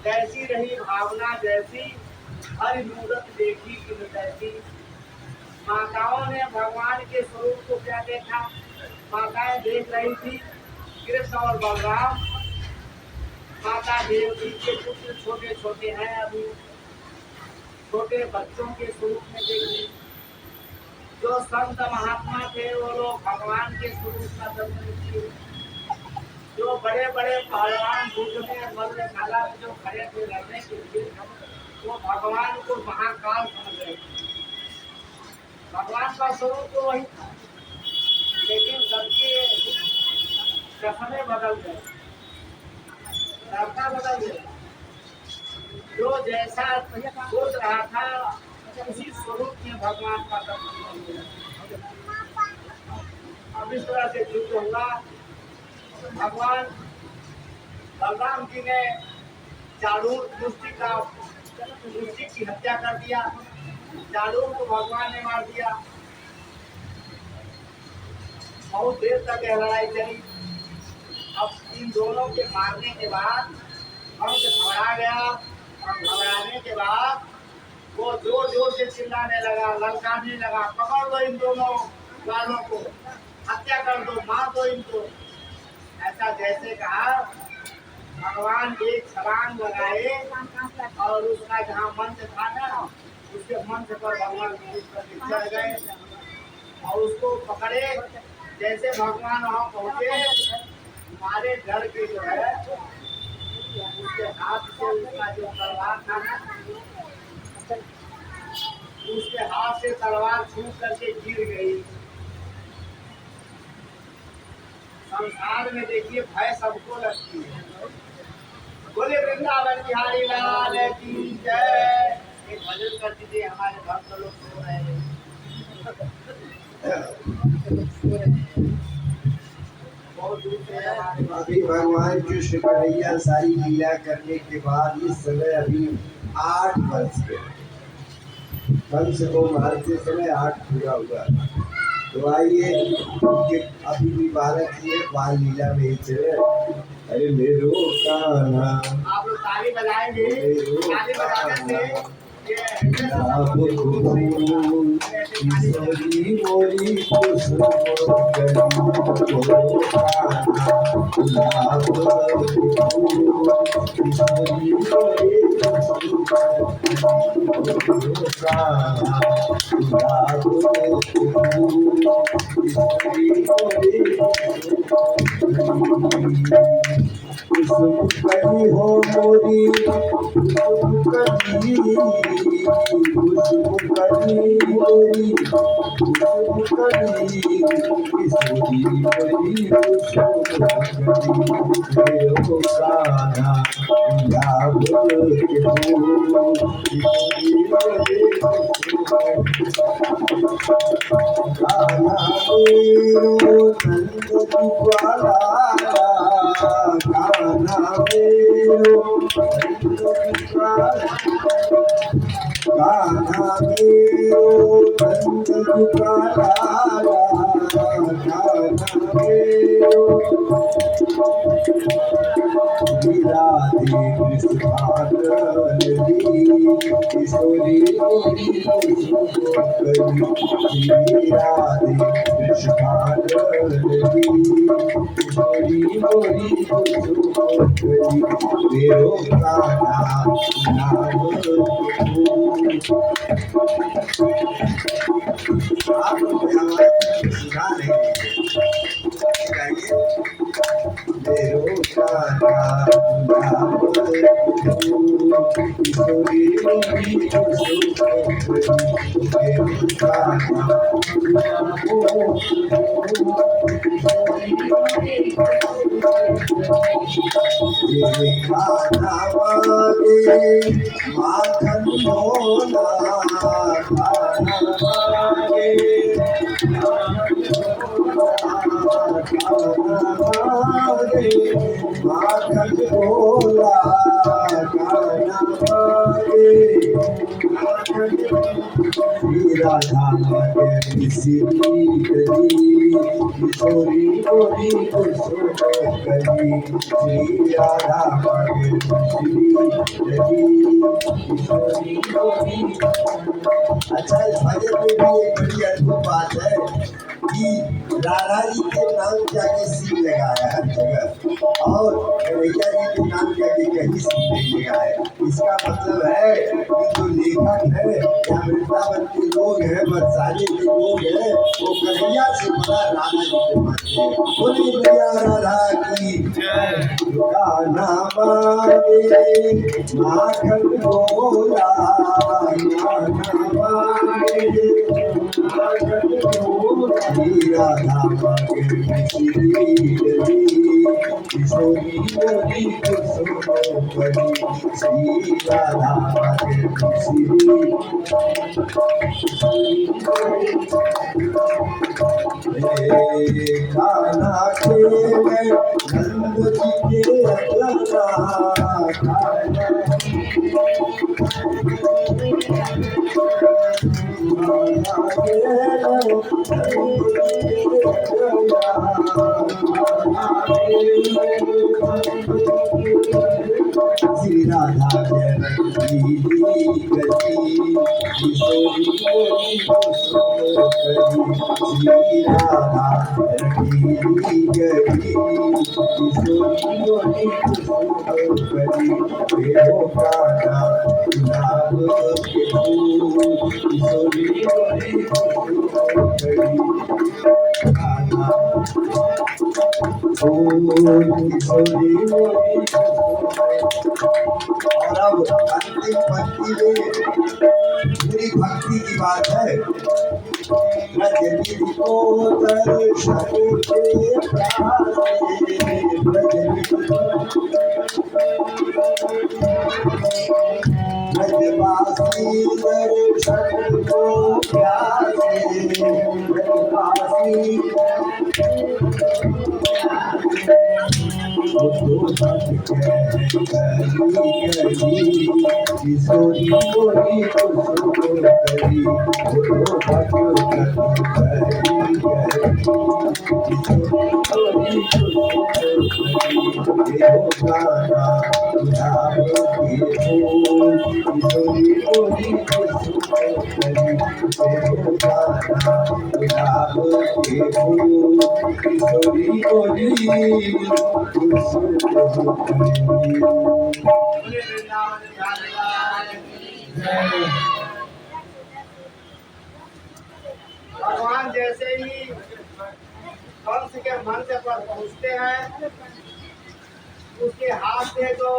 जैसी रही भावना जैसी, हर मूर्त देखी कि तैसी। माताओं ने भगवान के स्वरूप को क्या देखा? माताएं देख रही थी कृष्ण और बलराम। माता देवती के पुत्र छोटे छोटे हैं, अभी छोटे बच्चों के स्वरूप में देखी। जो संत महात्मा थे वो लोग भगवान के स्वरूप का दर्शन किए। जो बड़े बड़े पहलवान युद्ध में मल्लशाला में जो खड़े थे लड़ने के लिए, वो भगवान को महाकाल समझ रहे थे। भगवान का स्वरूप तो वही था, लेकिन सबके चश्मे बदल गए, रास्ता बदल गया। जो जैसा सोच रहा था उसी स्वरूप में भगवान का दर्शन किया। अब इस तरह से युद्ध हुआ। भगवान बलराम जी ने चाणूर मुष्टि की हत्या कर दिया। चाणूर को भगवान ने मार दिया। बहुत देर तक यह लड़ाई चली। अब इन दोनों के मारने के बाद कंस घबरा गया, और घबराने के बाद वो जोर जोर से चिल्लाने लगा, ललकारने लगा, पकड़ लो इन दोनों वालों को, हत्या कर दो, मार दो इनको। ऐसा जैसे कहा, भगवान एक छलांग लगाए और उसका जहाँ मंच था ना, उसके मंच पर भगवान चढ़ गए और उसको पकड़े। जैसे भगवान वहाँ पहुँचे, हमारे घर के जो है उसके हाथ से उसका जो तलवार था ना, उसके हाथ से तलवार छूट करके गिर गई। संसार में देखिए भय सबको लगती है। बोले वृंदावन बिहारी लाल की जय। एक भजन कर दीजिए, हमारे भक्त लोग सो रहे हैं। अभी भगवान कृष्ण कन्हैया सारी लीला करने के बाद इस समय अभी 8 वर्ष के, कंस को मारते समय 8 पूरा हुआ। तो आइए अभी भी बालक ये बाल लीला में ही चले। अरे मेरो कान्हा, आप लोग ताली बजाएंगे, ताली बजाने से किशोरी मोरी किशोरी हो मोरी किशोरी मोरी ये खाना मांगे माखन मोला खाना मांगे माखन मोला खाना मांगे राधा मांगे किशोरी किशोरी मोरी करी श्री राधा मांगे किशोरी मोरी। अच्छा इस भजन में भी एक बड़ी अद्भुत बात है कि राधा जी के नाम जाके शिव लगाया हर जगह और कन्हैया जी के नाम जाके कहीं शिव नहीं लगाया। इसका मतलब है कि जो लेखक है या वृंदावन के लोग हैं बरसाने के लोग हैं वो कन्हैया से बड़ा राधा जी को मानते हैं। बोली भैया राधा की गाना मांगे माखन बोला गाना मांगे राधा मांगे किशोरी मोरी करी श्री राधा मांगे खाना के नंद जी के अगला श्री राधा गति किशोरी मोरी श्री राधा गति किशोरी मोरी काना गुलाब के फूल किशोरी मोरी काना किशोरी मोरी। और अब अंतिम पंक्ति में पूरी भक्ति की बात है। ब्रजबीर को दर्शन के प्यारे ब्रजवासी दर्शन को प्यारे ब्रजवासी किशोरी मोरी करी भगवान जैसे ही कंस के मंच पर पहुंचते हैं उसके हाथ से जो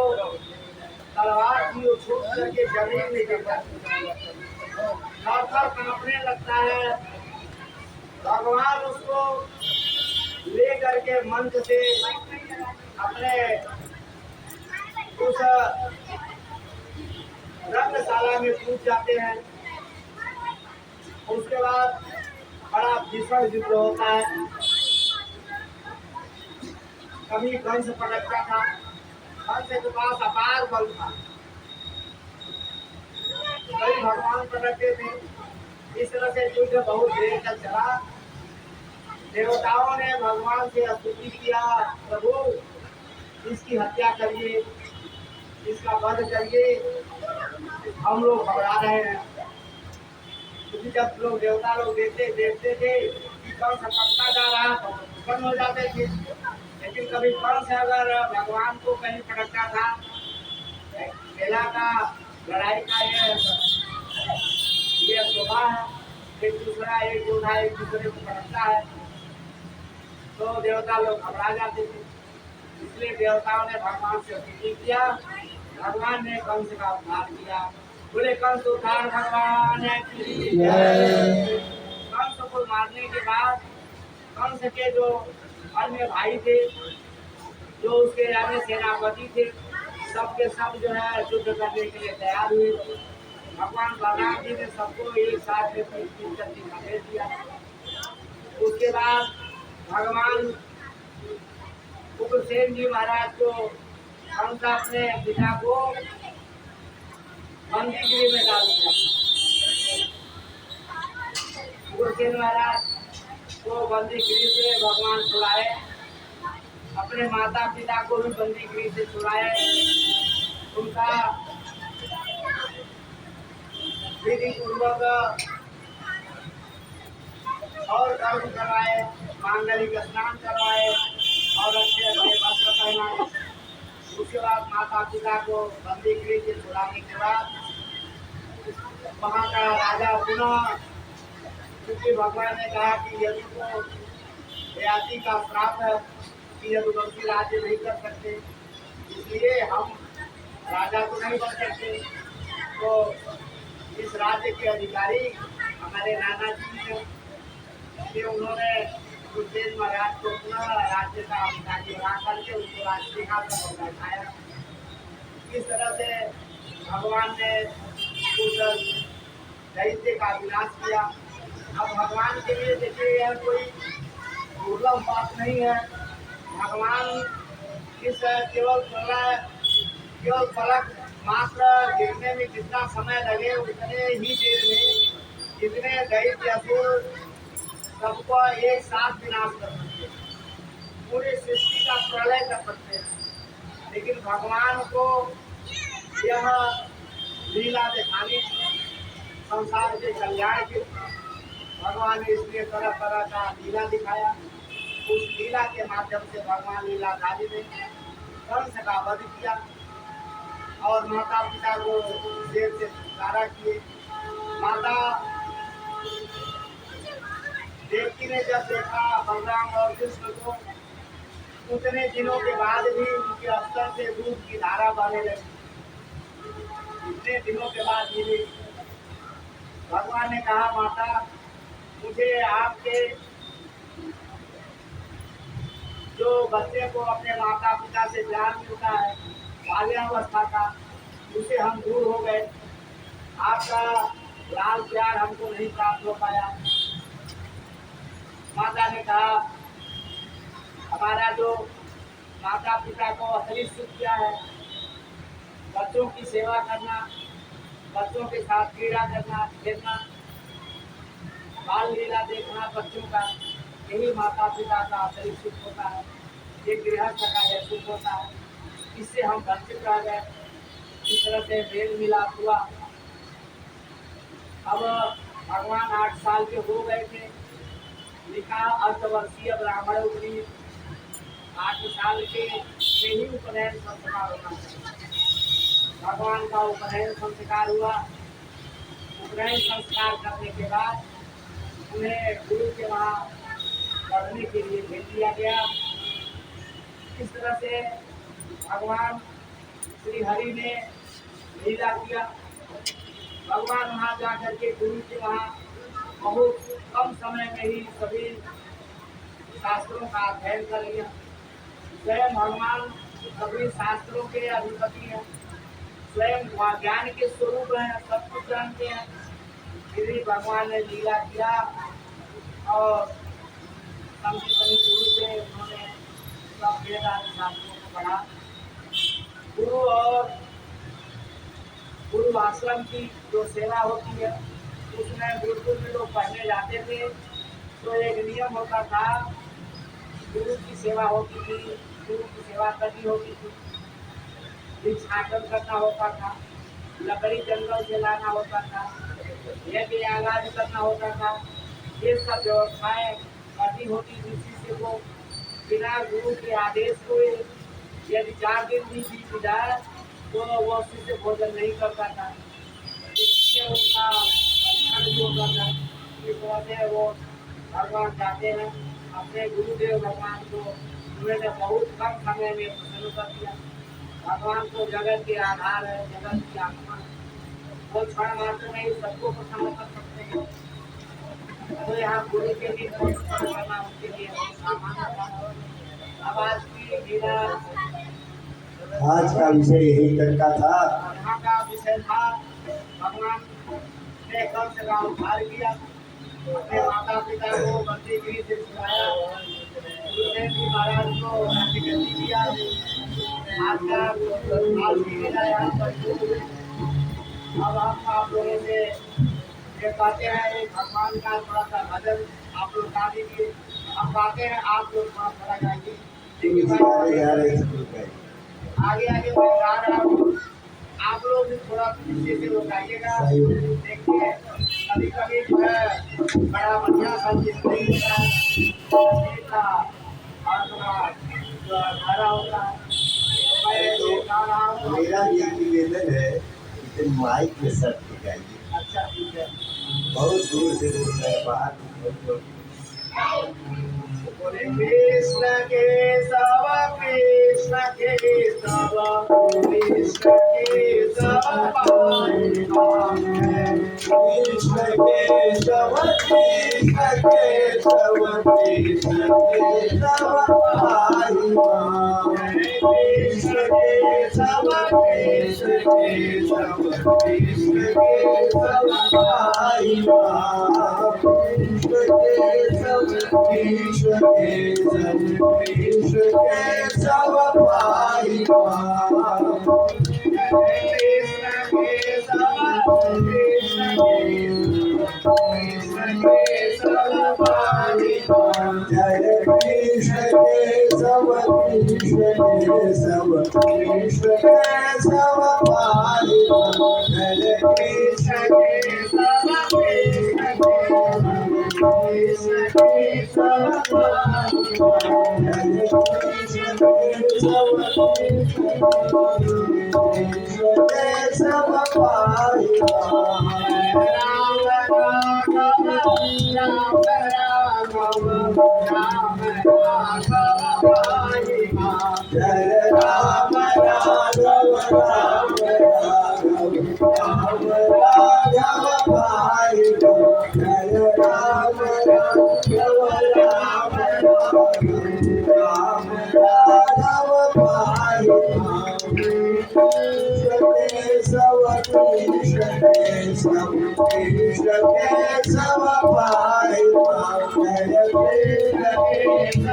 तलवार थी वो छूट करके जमीन में गिरता थर कांपने लगता है। भगवान उसको ले करके मंच से अपने उस रंगशाला में कूद जाते हैं। उसके बाद बड़ा भीषण युद्ध होता है। कभी कंस पटकता था, कंस के पास अपार बल था, कभी भगवान पटकते थे। इस तरह से युद्ध बहुत देर तक चला। देवताओं ने भगवान से स्तुति किया, प्रभु इसकी हत्या करिए, इसका वध करिए, हम लोग घबरा रहे हैं। क्योंकि जब लोग देवता लोग देखते थे कि कंस पटका जा रहा तो प्रसन्न हो जाते थे। लेकिन कभी कंस अगर भगवान को कहीं पटकता था, मेला का लड़ाई का ये शोभा है, एक दूसरा एक योद्धा एक दूसरे को पटकता है तो देवता लोग घबरा जाते थे। इसलिए देवताओं ने भगवान से स्तुति किया, भगवान ने कंस का उद्धार किया। बोले कंस उद्धार भगवान की जय। कंस को मारने के बाद कंस के जो अन्य भाई थे, जो उसके अन्य सेनापति थे, सब के सब जो है युद्ध करने के लिए तैयार हुए। भगवान बलराम जी ने सबको एक साथ में 3-3 करके खदेड़ दिया। उसके बाद भगवान उग्रसेन जी महाराज को कंस अपने पिता को बंदी गृह में डाल दिया। उग्रसेन महाराज को बंदी गृह से भगवान छुड़ाए, अपने माता पिता को भी बंदी गृह से छुड़ाए, उनका विधि पूर्वक और कर्म करवाए, मांगलिक स्नान करवाए और अच्छे अच्छे वस्त्र पहनाए। उसके बाद माता पिता को बंदी गृह से छुड़ाने के बाद वहाँ का राजा पुनः, क्योंकि भगवान ने कहा कि यदि को ययाति का श्राप है कि यदुवंशी राज्य नहीं कर सकते, इसलिए हम राजा तो नहीं बन सकते, तो इस राज्य के अधिकारी हमारे नाना जी हैं, कि उन्होंने उग्रसेन महाराज को पुनः राज्य का अधिकारी बना करके उनको राज्य सिंहासन पर बैठाया। इस तरह से भगवान ने उस दैत्य का विनाश किया। अब भगवान के लिए देखिए यह कोई दुर्लभ बात नहीं है। भगवान इस केवल फलक मात्र गिरने में जितना समय लगे उतने ही देर में जितने दैत्य असुर सबको एक साथ विनाश कर सकते हैं, पूरी सृष्टि का प्रलय कर सकते हैं। लेकिन भगवान को यह लीला दिखानी थी संसार के कल्याण की। भगवान ने इसलिए तरह तरह का लीला दिखाया। उस लीला के माध्यम से भगवान लीलाधारी ने कंस का वध किया और माता पिता को जेल से छुटकारा किए। माता देवकी ने जब देखा बलराम और कृष्ण को, उतने दिनों के बाद भी उनके अस्तर से दूध की धारा बहने लगी। इतने दिनों के बाद भी भगवान ने कहा, माता मुझे आपके जो बच्चे को अपने माता पिता से प्यार मिलता है बाल्यावस्था का, उसे हम दूर हो गए, आपका लाल प्यार हमको नहीं प्राप्त हो पाया। माता ने कहा, हमारा जो माता पिता को असली सुख क्या है, बच्चों की सेवा करना, बच्चों के साथ क्रीड़ा करना, खेलना, बाल लीला देखना बच्चों का, यही माता पिता का असली सुख होता है। ये गृहस्थ का यह सुख होता है। इससे हम वंचित रह गए। इस तरह से मेल मिलाप हुआ। अब भगवान 8 साल के हो गए थे। लिखा अर्थवर्षीय ब्राह्मण उपरी 8 साल के में ही उपनयन संस्कार होना चाहिए। भगवान का उपनयन संस्कार हुआ। उपनयन संस्कार करने के बाद उन्हें गुरु के वहाँ पढ़ने के लिए भेज दिया गया। इस तरह से भगवान श्री हरि ने लीला किया। भगवान वहाँ जाकर के गुरु के वहाँ बहुत कम समय में ही सभी शास्त्रों का अध्ययन कर लिया। स्वयं भगवान सभी शास्त्रों के अधिपति हैं, स्वयं ज्ञान के स्वरूप हैं, सब कुछ जानते हैं। फिर भी भगवान ने लीला किया और संस्कृत गुरु से उन्होंने सब वेदांत शास्त्रों को पढ़ा। गुरु और गुरु आश्रम की जो सेवा होती है, उसमें गुरुकुल में लोग पढ़ने जाते थे तो एक नियम होता था, गुरु की सेवा होती थी, गुरु की सेवा करनी होती थी, भिक्षाटन करना होता था, लकड़ी जंगल से लाना होता था, यज्ञ आगाज करना होता था। ये सब व्यवस्थाएं करनी होती थी। शिष्य को बिना गुरु के आदेश को यदि 4 दिन भी बीत जाए तो वो शिष्य भोजन नहीं करता था। इससे उनका होता था कि वो भगवान जाते हैं अपने गुरुदेव भगवान को उन्होंने बहुत कम समय में प्रसन्न कर दिया। भगवान तो जगत के आधार है, जगत की आत्मा है। वो क्षण मात्र में ही सबको प्रसन्न कर सकते हैं। तो यहाँ गुरु के लिए प्रसन्न करना उनके लिए बहुत सामान्य था। अब आज की लीला, आज का विषय यही तक का था। यहाँ का विषय था भगवान ने कंस का उद्धार किया, अपने माता पिता को बंदीगिरी से छुड़ाया, गुरुदेव जी महाराज को राज्यगद्दी दिया। आज की लीला यहाँ पर शुरू हुई। अब हम आप लोगों से ये कहते हैं, एक भगवान का थोड़ा सा भजन आप लोग गा दीजिए। हम गाते हैं, आप लोग थोड़ा थोड़ा गाइए। आगे आगे मैं गा रहा हूँ, आप लोग भी थोड़ा पीछे से वो गाइएगा। देखिए कभी कभी जो है बड़ा बढ़िया संगीत नहीं होता है, संगीत का और थोड़ा धारा होता है। मैं ये गा रहा हूँ। मेरा ये निवेदन है कि माइक में सट के गाइए। अच्छा ठीक है। बहुत दूर से बोल रहे हैं, बाहर बोले कृष्ण केशव कृष्ण केशव कृष्ण केशव पाहि मां। कृष्ण केशव कृष्ण केशव कृष्ण केशव पाहि मां। कृष्ण केशव कृष्ण केशव कृष्ण केशव पाहि मां। कृष्ण केशव कृष्ण केशव कृष्ण केशव पाहि मां। जय कृष्ण केशव कृष्ण केशव कृष्ण केशव पाहि मां। जय कृष्ण केशव कृष्ण केशव कृष्ण केशव पाहि मां। जय कृष्ण केशव कृष्ण केशव पाहि मां। जय राम राघव राम राघव राम राघव पाहि मां। जय राम राघव राम राघव राम राघव पाहि मां। कृष्ण केशव कृष्ण केशव कृष्ण केशव पाहि मां। जय कृष्ण केशव कृष्ण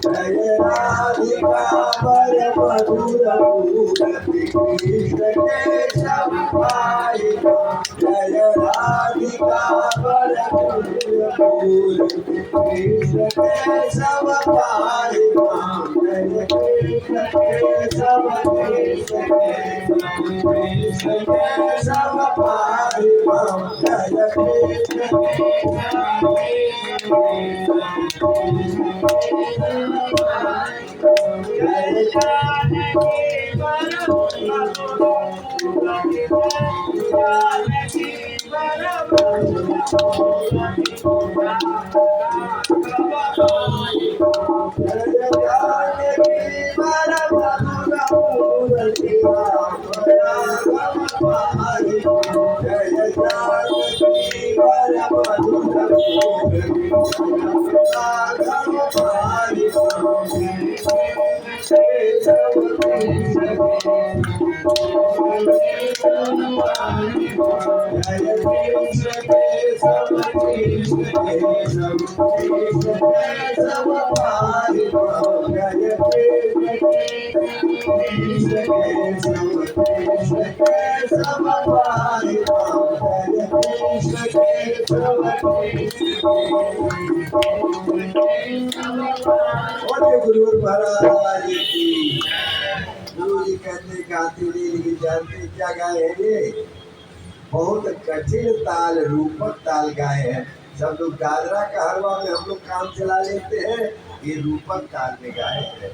जय राधिका परम मधुर मूर्ति कृष्ण केशव पाहि मां। जय राधिका परम मधुर मूर्ति कृष्ण केशव पाहि मां। जय कृष्ण केशव कृष्ण केशव कृष्ण केशव पाहि मां। जय कृष्ण जय गुरु महाराज की। गुरु जी कहते गाते नहीं, लेकिन जानते क्या गाए हैं ये? बहुत कठिन ताल, रूपक ताल गाए हैं। सब लोग गाजरा का हलवा में हम लोग काम चला लेते हैं, ये रूपक काल में गाए हैं।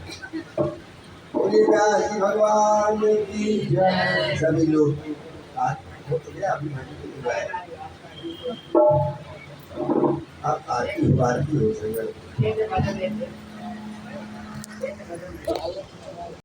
बोले व्यास जी भगवान की जय। सभी लोग आज हो तो गया, अभी भजन गाया, अब आरती हो संगत।